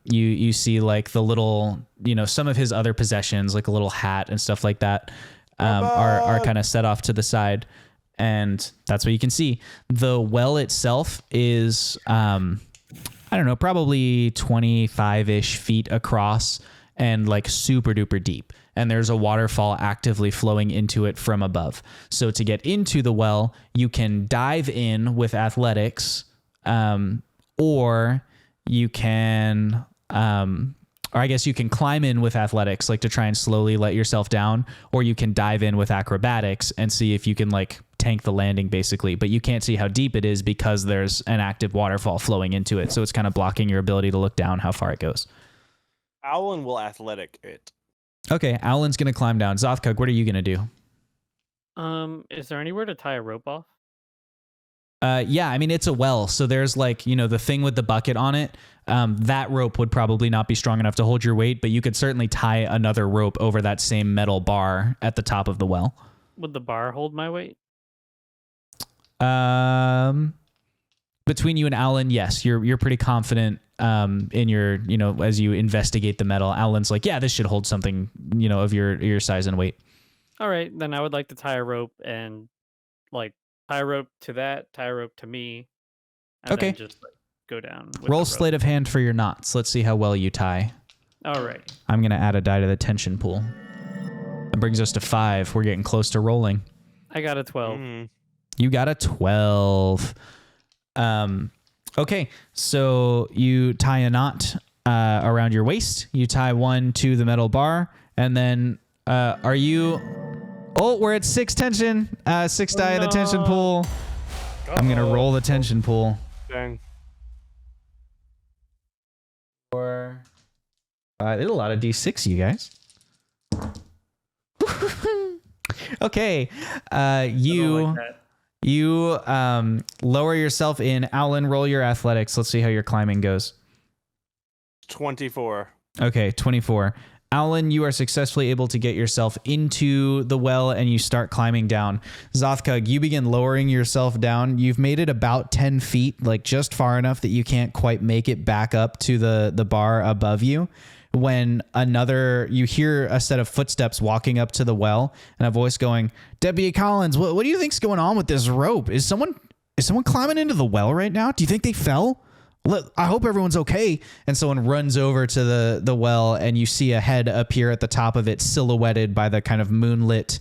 you see like the little, some of his other possessions, like a little hat and stuff like that, are kind of set off to the side. And that's what you can see. The well itself is, I don't know, probably 25-ish feet across and like super duper deep. And there's a waterfall actively flowing into it from above. So to get into the well, you can dive in with athletics, or you can, or I guess you can climb in with athletics, like to try and slowly let yourself down, or you can dive in with acrobatics and see if you can like tank the landing basically, but you can't see how deep it is because there's an active waterfall flowing into it. So it's kind of blocking your ability to look down how far it goes. Alan will athletic it. Okay, Alan's going to climb down. Zothkug, what are you going to do? Is there anywhere to tie a rope off? Yeah, I mean, it's a well. So there's like, the thing with the bucket on it. That rope would probably not be strong enough to hold your weight, but you could certainly tie another rope over that same metal bar at the top of the well. Would the bar hold my weight? Between you and Alan, yes, you're pretty confident in your, as you investigate the metal. Alan's like, yeah, this should hold something, of your size and weight. All right, then I would like to tie a rope and like tie a rope to that, tie a rope to me, and Okay. then just like, go down. With Roll the rope. sleight of hand for your knots. Let's see how well you tie. All right. I'm going to add a die to the tension pool. That brings us to 5. We're getting close to rolling. I got a 12. You got a 12. Okay, so you tie a knot around your waist. You tie one to the metal bar, and then are you... Oh, we're at 6 tension. 6 die in the tension pool. I'm going to roll the tension pool. Dang. 4. There's a lot of D6, you guys. Okay, you lower yourself in. Alan, roll your athletics. Let's see how your climbing goes. 24. Okay, 24. Alan, you are successfully able to get yourself into the well and you start climbing down. Zothkug, you begin lowering yourself down. You've made it about 10 feet, like just far enough that you can't quite make it back up to the bar above you. When you hear a set of footsteps walking up to the well and a voice going, Deputy Collins, what do you think's going on with this rope? Is someone climbing into the well right now? Do you think they fell? I hope everyone's okay. And someone runs over to the well and you see a head appear at the top of it, silhouetted by the kind of moonlit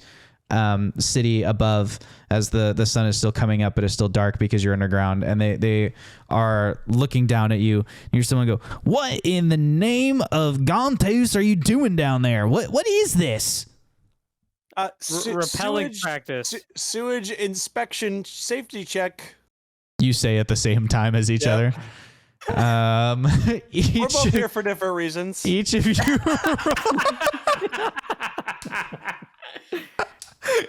city above, as the sun is still coming up, but it's still dark because you're underground. And they are looking down at you. And you're someone go, what in the name of Gonteus are you doing down there? What is this? Repelling practice. Sewage inspection safety check. You say at the same time as each other. We're both here for different reasons. Each of you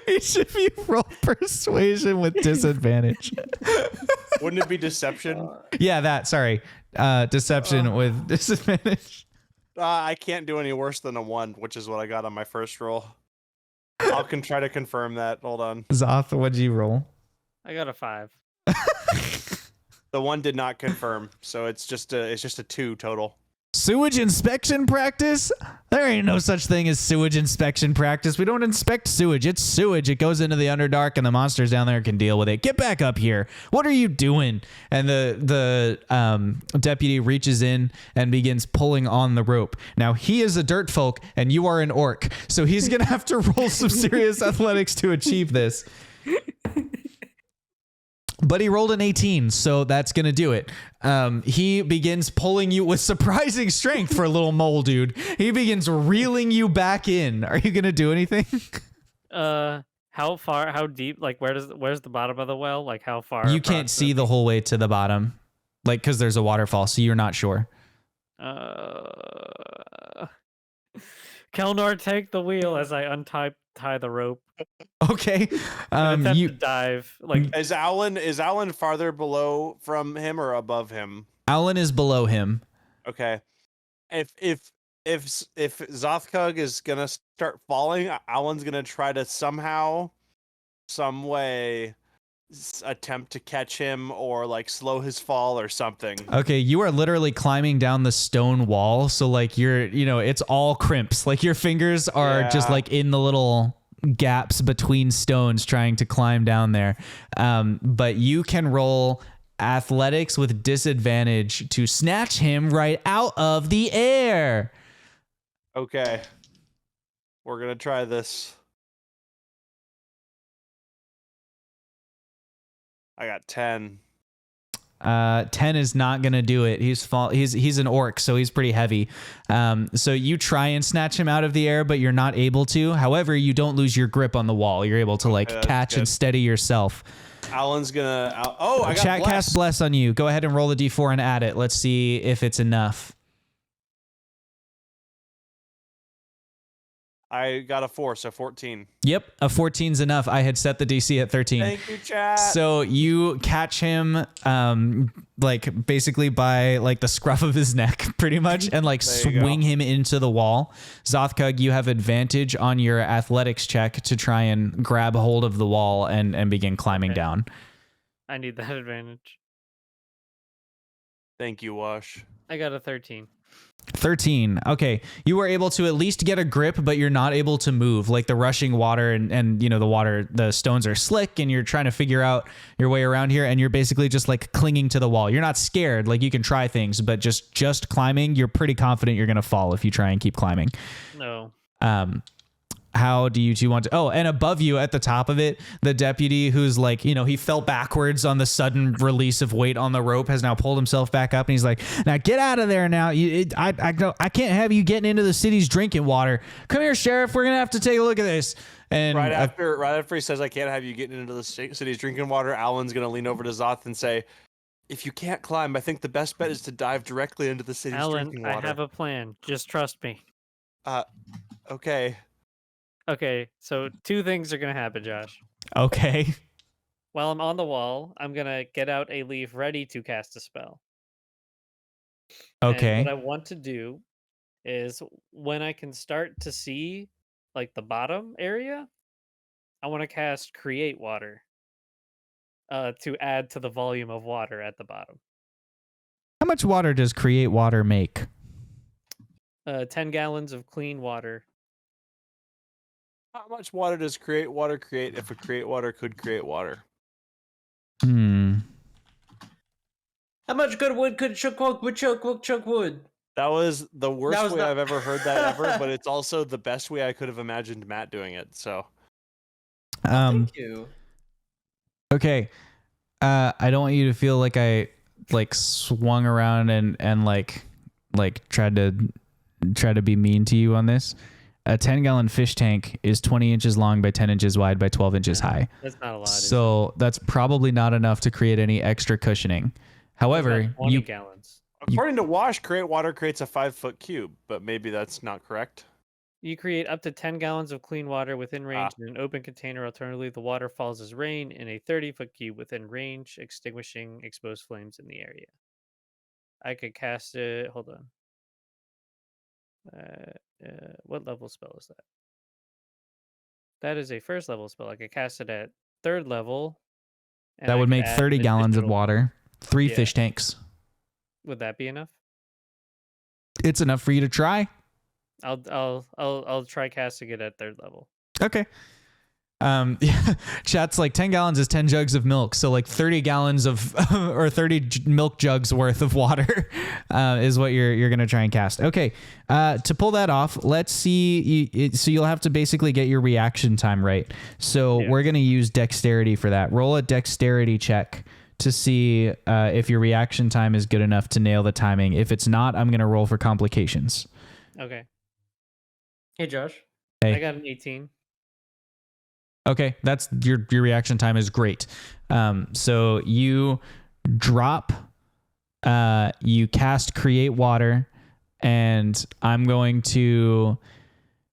Each of you roll persuasion with disadvantage. Wouldn't it be deception? Yeah, that. Sorry. Deception with disadvantage. I can't do any worse than a 1, which is what I got on my first roll. I'll try to confirm that. Hold on. Zoth, what'd you roll? I got a 5. The 1 did not confirm, so it's just a 2 total. Sewage inspection practice? There ain't no such thing as sewage inspection practice. We don't inspect sewage. It's sewage. It goes into the Underdark, and the monsters down there can deal with it. Get back up here. What are you doing? And the deputy reaches in and begins pulling on the rope. Now, he is a dirt folk, and you are an orc, so he's going to have to roll some serious athletics to achieve this. But he rolled an 18, so that's going to do it. He begins pulling you with surprising strength for a little mole dude. He begins reeling you back in. Are you going to do anything? How far? How deep? Like, where's the bottom of the well? Like, how far? You can't see the whole way to the bottom, like, because there's a waterfall, so you're not sure. Kelnor, take the wheel as I tie the rope. Okay. You dive. Like, Is Alan farther below from him or above him? Alan is below him. Okay. If Zothkug is gonna start falling, Alan's gonna try to somehow, some way, attempt to catch him or like slow his fall or something. Okay, you are literally climbing down the stone wall, so like it's all crimps. Like your fingers are just like in the little gaps between stones trying to climb down there. But you can roll athletics with disadvantage to snatch him right out of the air. Okay. We're gonna try this. I got 10. 10 is not gonna do it. He's an orc, so he's pretty heavy. So you try and snatch him out of the air, but you're not able to. However, you don't lose your grip on the wall. You're able to catch and steady yourself. Alan's gonna. I got Chat bless. cast bless on you. Go ahead and roll the d4 and add it. Let's see if it's enough. I got a 4, so 14. Yep, a 14's enough. I had set the DC at 13. Thank you, chat. So you catch him, like basically by like the scruff of his neck, pretty much, and like swing him into the wall. Zothkug, you have advantage on your athletics check to try and grab hold of the wall and begin climbing down. I need that advantage. Thank you, Wash. I got a 13. 13. Okay. You were able to at least get a grip, but you're not able to move. Like the rushing water and the stones are slick and you're trying to figure out your way around here and you're basically just like clinging to the wall. You're not scared. Like you can try things, but just climbing, you're pretty confident you're going to fall if you try and keep climbing. No. How do you two want to? Oh, and above you at the top of it, the deputy who's like, he fell backwards on the sudden release of weight on the rope has now pulled himself back up and he's like, now get out of there now. I can't have you getting into the city's drinking water. Come here, Sheriff. We're going to have to take a look at this. And right after he says, I can't have you getting into the city's drinking water, Alan's going to lean over to Zoth and say, if you can't climb, I think the best bet is to dive directly into the city's drinking water. I have a plan. Just trust me. Okay. Okay, so 2 things are going to happen, Josh. Okay. While I'm on the wall, I'm going to get out a leaf ready to cast a spell. Okay. And what I want to do is when I can start to see like the bottom area, I want to cast Create Water to add to the volume of water at the bottom. How much water does Create Water make? 10 gallons of clean water. How much water does Create Water create if a Create Water could create water? How much good wood could chuck wood? That was the worst way I've ever heard that ever, but it's also the best way I could have imagined Matt doing it. So, thank you. Okay. I don't want you to feel like I like swung around and like tried to be mean to you on this. A 10-gallon fish tank is 20 inches long by 10 inches wide by 12 inches high. That's not a lot. So that's probably not enough to create any extra cushioning. However, 20 gallons. According to Wash, Create Water creates a 5-foot cube, but maybe that's not correct. You create up to 10 gallons of clean water within range in an open container. Alternatively, the water falls as rain in a 30-foot cube within range, extinguishing exposed flames in the area. I could cast it. Hold on. What level spell is that? That is a first level spell. I could cast it at 3rd level. And That I would could make add 30 an gallons of additional- water, 3 Yeah. fish tanks. Would that be enough? It's enough for you to try. I'll try casting it at 3rd level. Okay. Yeah, chat's like 10 gallons is 10 jugs of milk. So like 30 gallons of, or 30 milk jugs worth of water is what you're going to try and cast. Okay. To pull that off, let's see. So you'll have to basically get your reaction time right. So we're going to use dexterity for that. Roll a dexterity check to see if your reaction time is good enough to nail the timing. If it's not, I'm going to roll for complications. Okay. Hey, Josh. Hey. I got an 18. Okay, that's your reaction time is great. So you drop, you cast create water, and I'm going to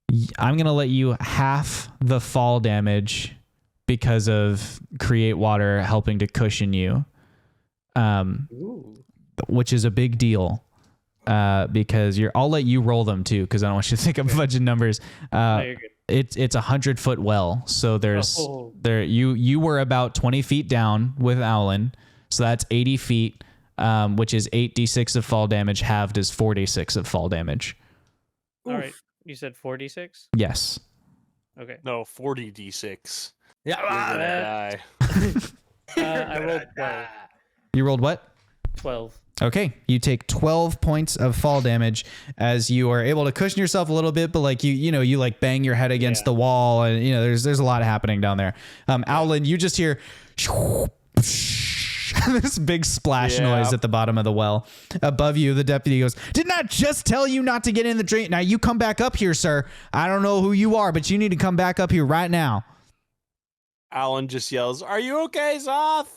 let you half the fall damage because of create water helping to cushion you, which is a big deal. Because I'll let you roll them too, because I don't want you to think I'm fudging numbers. No, you're good. It's a 100-foot well, so you were about 20 feet down with Owlin, so that's 80 feet, which is 8d6 of fall damage, halved is 46 of fall damage. All right. You said 46? Yes. Okay. No, 40d6. Yeah. You're gonna die. I rolled 12. You rolled what? 12. Okay, you take 12 points of fall damage as you are able to cushion yourself a little bit, but like you like bang your head against the wall, and there's a lot happening down there. Owlin, you just hear this big splash noise at the bottom of the well. Above you, the deputy goes, "Didn't I just tell you not to get in the drain? Now you come back up here, sir. I don't know who you are, but you need to come back up here right now." Alan just yells, "Are you okay, Zoth?"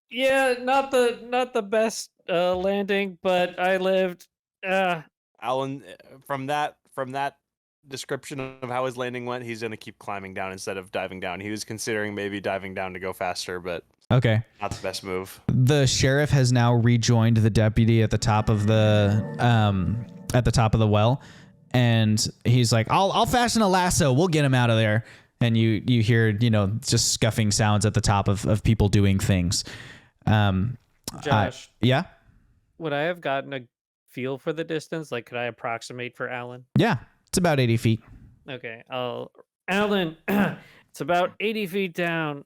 Yeah, not the best landing, but I lived. Alan, from that description of how his landing went, he's gonna keep climbing down instead of diving down. He was considering maybe diving down to go faster, but Okay. not the best move. The sheriff has now rejoined the deputy at the top of the well, and he's like, "I'll fasten a lasso. We'll get him out of there." And you hear just scuffing sounds at the top of people doing things. Josh, Yeah. would I have gotten a feel for the distance? Like, could I approximate for Alan? Yeah, it's about 80 feet. Okay, Alan, it's about 80 feet down.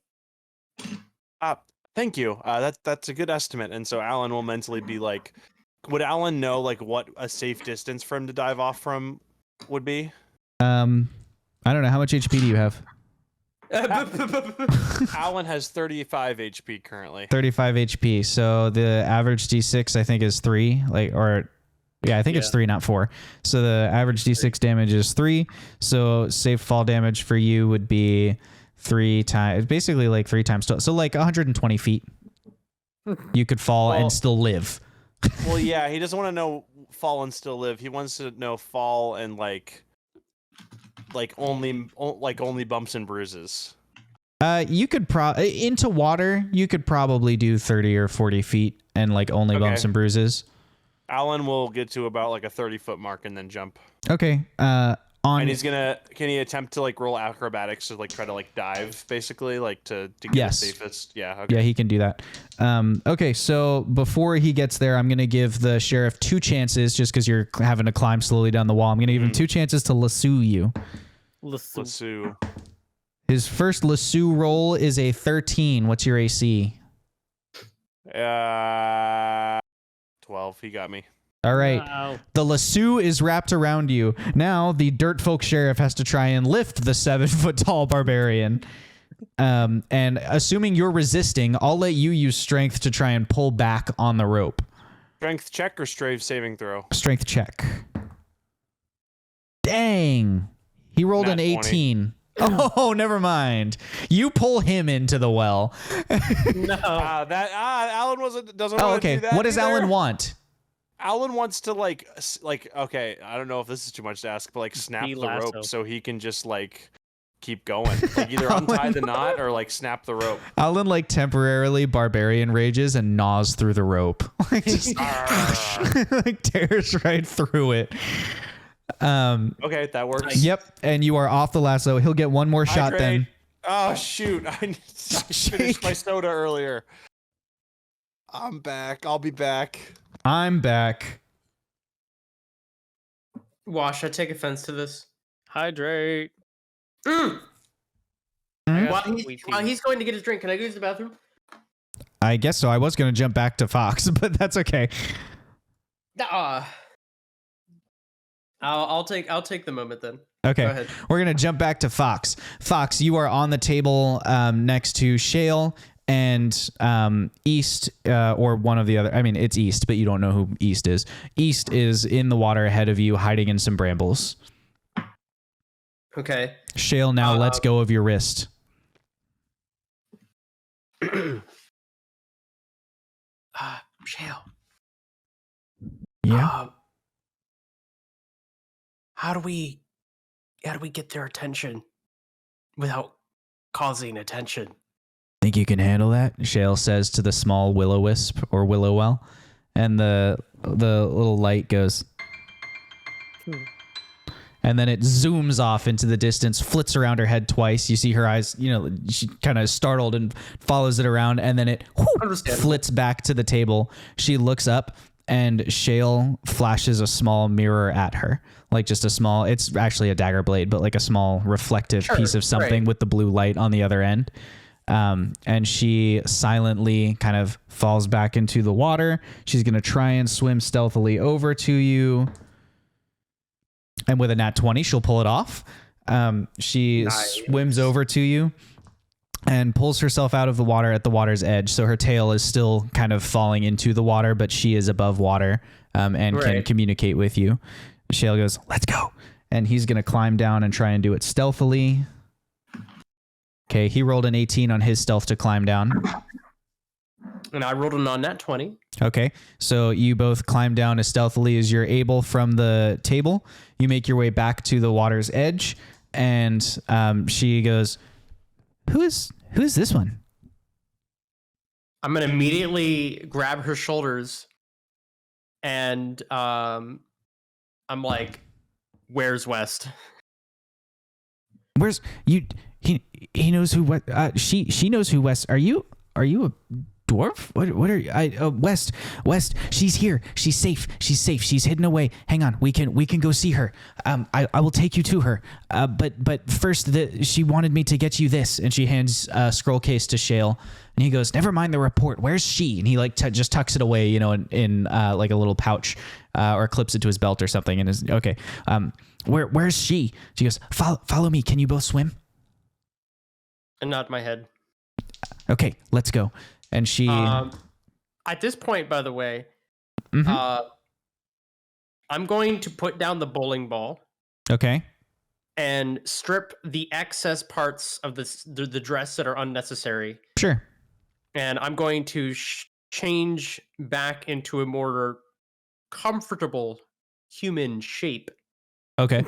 Thank you. That's a good estimate. And so Alan will mentally be like, would Alan know like what a safe distance for him to dive off from would be? I don't know. How much HP do you have? Alan has 35 HP currently. 35 HP. So the average D6 I think is 3. I think it's 3, not 4. So the average D6 damage is 3. So safe fall damage for you would be 3 times, basically like 3 times. So like 120 feet. You could fall and still live. Well, yeah, he doesn't want to know fall and still live. He wants to know fall and like only bumps and bruises. You could into water. You could probably do 30 or 40 feet and like only bumps and bruises. Alan will get to about like a 30-foot mark and then jump. Okay. And he's can he attempt to like roll acrobatics to like try to like dive basically like to get the safest? Yeah. Okay. Yeah, he can do that. Okay, so before he gets there, I'm gonna give the sheriff 2 chances just because you're having to climb slowly down the wall. I'm gonna give him 2 chances to lasso you. Lasso. His first lasso roll is a 13. What's your AC? 12. He got me. All right. Wow. The lasso is wrapped around you. Now the Dirtfolk sheriff has to try and lift the 7-foot tall barbarian. And assuming you're resisting, I'll let you use strength to try and pull back on the rope. Strength check or strength saving throw? Strength check. Dang. He rolled Nat an 18. 20. Oh, never mind. You pull him into the well. No. Alan doesn't Oh, want to okay. do that. What does either. Alan want? Alan wants to like okay, I don't know if this is too much to ask, but like snap the De-lasso. rope so he can just like keep going. Like either untie the knot or like snap the rope. Alan like temporarily barbarian rages and gnaws through the rope. Like just like tears right through it. Okay, that works. Yep, and you are off the lasso. He'll get one more shot then. Oh shoot! I finished my soda earlier. I'm back. I'll be back. I'm back. Wash, I take offense to this. Hydrate. Mm. I got While, some he's, sweet while tea. he's going to get his drink, can I go use the bathroom? I guess so. I was going to jump back to Fox, but that's okay. I'll take the moment then. Okay. Go ahead. We're going to jump back to Fox. Fox, you are on the table next to Shale and East or one of the other. I mean, it's East, but you don't know who East is. East is in the water ahead of you, hiding in some brambles. Okay. Shale now lets go of your wrist. Shale. Yeah. How do we get their attention without causing attention? Think you can handle that? Shale says to the small will-o-wisp or willow-well. And the little light goes. And then it zooms off into the distance, flits around her head twice. You see her eyes, she kind of startled and follows it around. And then it flits back to the table. She looks up and Shale flashes a small mirror at her. Like just a small, it's actually a dagger blade, but like a small reflective piece of something with the blue light on the other end. And she silently kind of falls back into the water. She's going to try and swim stealthily over to you. And with a nat 20, she'll pull it off. She swims over to you and pulls herself out of the water at the water's edge. So her tail is still kind of falling into the water, but she is above water and can communicate with you. Shale goes, let's go. And he's going to climb down and try and do it stealthily. Okay, he rolled an 18 on his stealth to climb down. And I rolled a non-nat 20. Okay, so you both climb down as stealthily as you're able from the table. You make your way back to the water's edge, and she goes, "Who is this one?" I'm gonna immediately grab her shoulders, and I'm like, "Where's West?" Where's you? He knows who. What? She knows who West. Are you a dwarf? What are you? West. She's here. She's safe. She's hidden away. Hang on. We can go see her. I will take you to her. But first, she wanted me to get you this, and she hands a scroll case to Shale, and he goes, "Never mind the report. Where's she?" And he like just tucks it away, in like a little pouch, or clips it to his belt or something, and is okay. Where's she? She goes, "Follow me. Can you both swim?" And nod my head. Okay, let's go. And she. At this point, by the way, I'm going to put down the bowling ball. Okay. And strip the excess parts of the dress that are unnecessary. Sure. And I'm going to change back into a more comfortable human shape. Okay.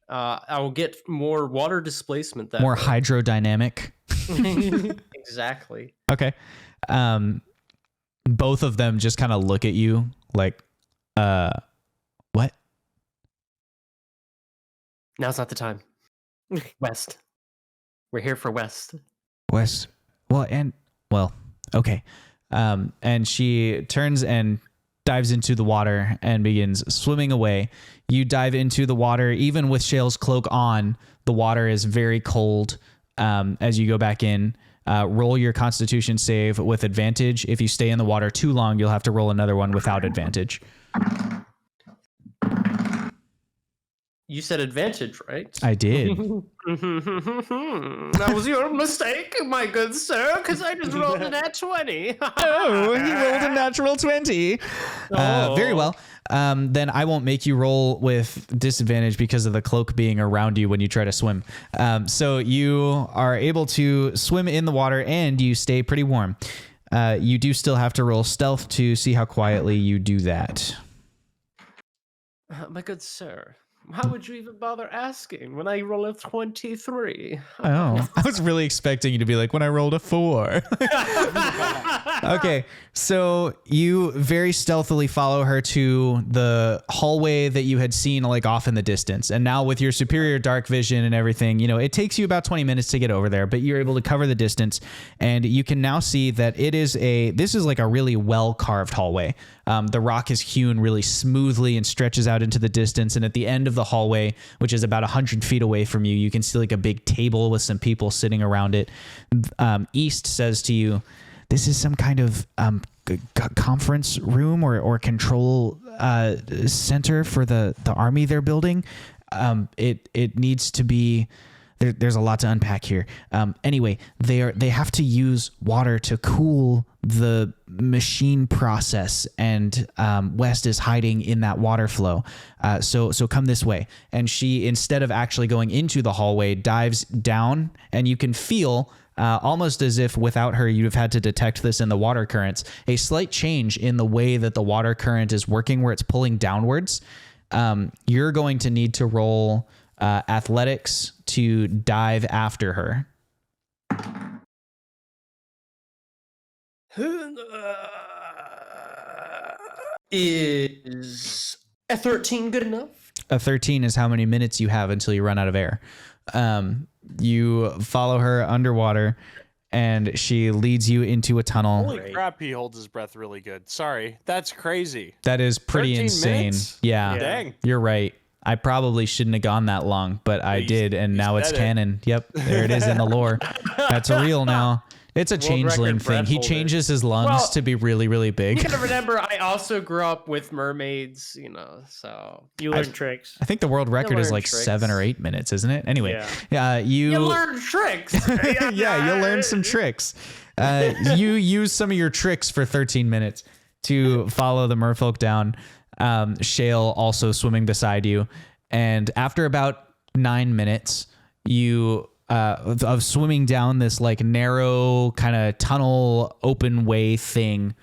I will get more water displacement. That more way. Hydrodynamic. Exactly. Okay. Both of them just kind of look at you like, what? Now's not the time. West. We're here for West. West. Well, okay. And she turns and dives into the water and begins swimming away. You dive into the water, even with Shale's cloak on, the water is very cold. As you go back in, roll your Constitution save with advantage. If you stay in the water too long, you'll have to roll another one without advantage. You said advantage, right? I did. That was your mistake, my good sir, because I just rolled a nat 20. Oh, he rolled a natural 20. Very well. Then I won't make you roll with disadvantage because of the cloak being around you when you try to swim. So you are able to swim in the water and you stay pretty warm. you do still have to roll stealth to see how quietly you do that. My good sir, why would you even bother asking when I roll a 23? Oh, I was really expecting you to be like, when I rolled a 4. Okay, so you very stealthily follow her to the hallway that you had seen like off in the distance. And now with your superior dark vision and everything, you know, it takes you about 20 minutes to get over there, but you're able to cover the distance. And you can now see that this is like a really well carved hallway. The rock is hewn really smoothly and stretches out into the distance. And at the end of the hallway, which is about 100 feet away from you, you can see like a big table with some people sitting around it. East says to you, this is some kind of conference room or control center for the army they're building. It needs to be. There's a lot to unpack here. Anyway, they have to use water to cool the machine process, and West is hiding in that water flow. So come this way. And she, instead of actually going into the hallway, dives down, and you can feel. Almost as if without her, you'd have had to detect this in the water currents, a slight change in the way that the water current is working where it's pulling downwards. You're going to need to roll athletics to dive after her. Is a 13 good enough? A 13 is how many minutes you have until you run out of air. You follow her underwater, and she leads you into a tunnel. Holy crap, he holds his breath really good. Sorry, that's crazy. That is pretty 13 insane. minutes? Yeah. Dang. You're right. I probably shouldn't have gone that long, but I did, and now it's said it. canon. Yep, there it is in the lore. That's real now. It's a World changeling record thing. breath He holder. changes his lungs Well, to be really, really big. You gotta remember, I also grew up with mermaids, you know, so. You learn tricks. I think the world record is learn like tricks. 7 or 8 minutes, isn't it? Anyway, You learn tricks! yeah, you'll learn some tricks. You use some of your tricks for 13 minutes to follow the merfolk down. Shale also swimming beside you. And after about 9 minutes, you of swimming down this like narrow kind of tunnel open way thing,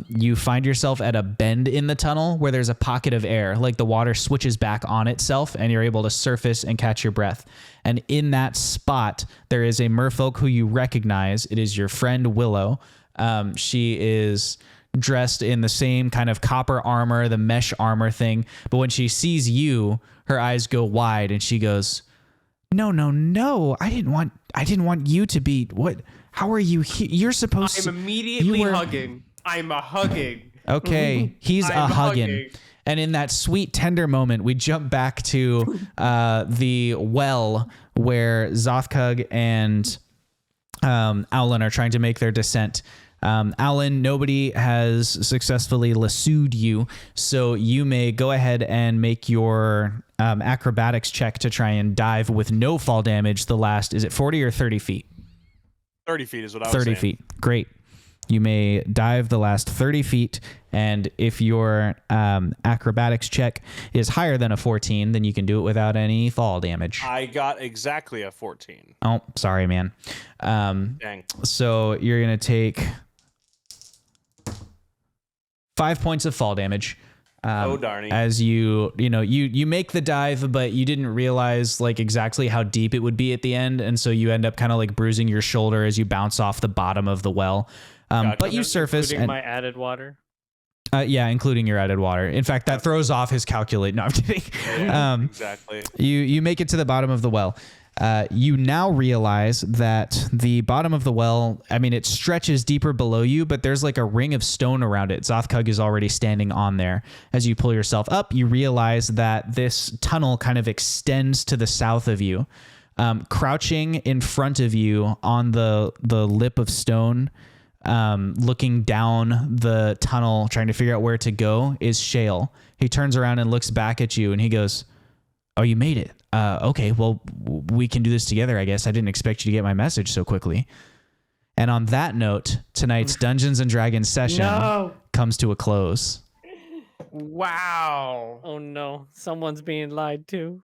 you find yourself at a bend in the tunnel where there's a pocket of air, like the water switches back on itself and you're able to surface and catch your breath. And in that spot, there is a merfolk who you recognize. It is your friend Willow. She is dressed in the same kind of copper armor, the mesh armor thing. But when she sees you, her eyes go wide and she goes, No. I didn't want you to be what? How are you here? You're supposed to. I'm immediately you were- hugging. I'm a hugging. Okay, he's a I'm hugging. hugging. And in that sweet, tender moment, we jump back to the well where Zothkug and Owlin are trying to make their descent. Owlin, nobody has successfully lassoed you, so you may go ahead and make your acrobatics check to try and dive with no fall damage. The last, is it 40 or 30 feet? 30 feet is what I was saying. 30 feet. Great. You may dive the last 30 feet, and if your acrobatics check is higher than a 14, then you can do it without any fall damage. I got exactly a 14. Oh, sorry, man. Dang. So you're going to take 5 points of fall damage. Oh, darny. As you make the dive, but you didn't realize like exactly how deep it would be at the end. And so you end up kind of like bruising your shoulder as you bounce off the bottom of the well. But you surface Including and my added water. yeah, including your added water. In fact, that throws off his calculate. No, I'm kidding. Exactly. You make it to the bottom of the well. You now realize that the bottom of the well, I mean, it stretches deeper below you, but there's like a ring of stone around it. Zothkug is already standing on there. As you pull yourself up, you realize that this tunnel kind of extends to the south of you. Crouching in front of you on the lip of stone, looking down the tunnel, trying to figure out where to go, is Shale. He turns around and looks back at you and he goes, "Oh, you made it. Okay, well, we can do this together, I guess. I didn't expect you to get my message so quickly." And on that note, tonight's Dungeons and Dragons session comes to a close. Wow. Oh no, someone's being lied to.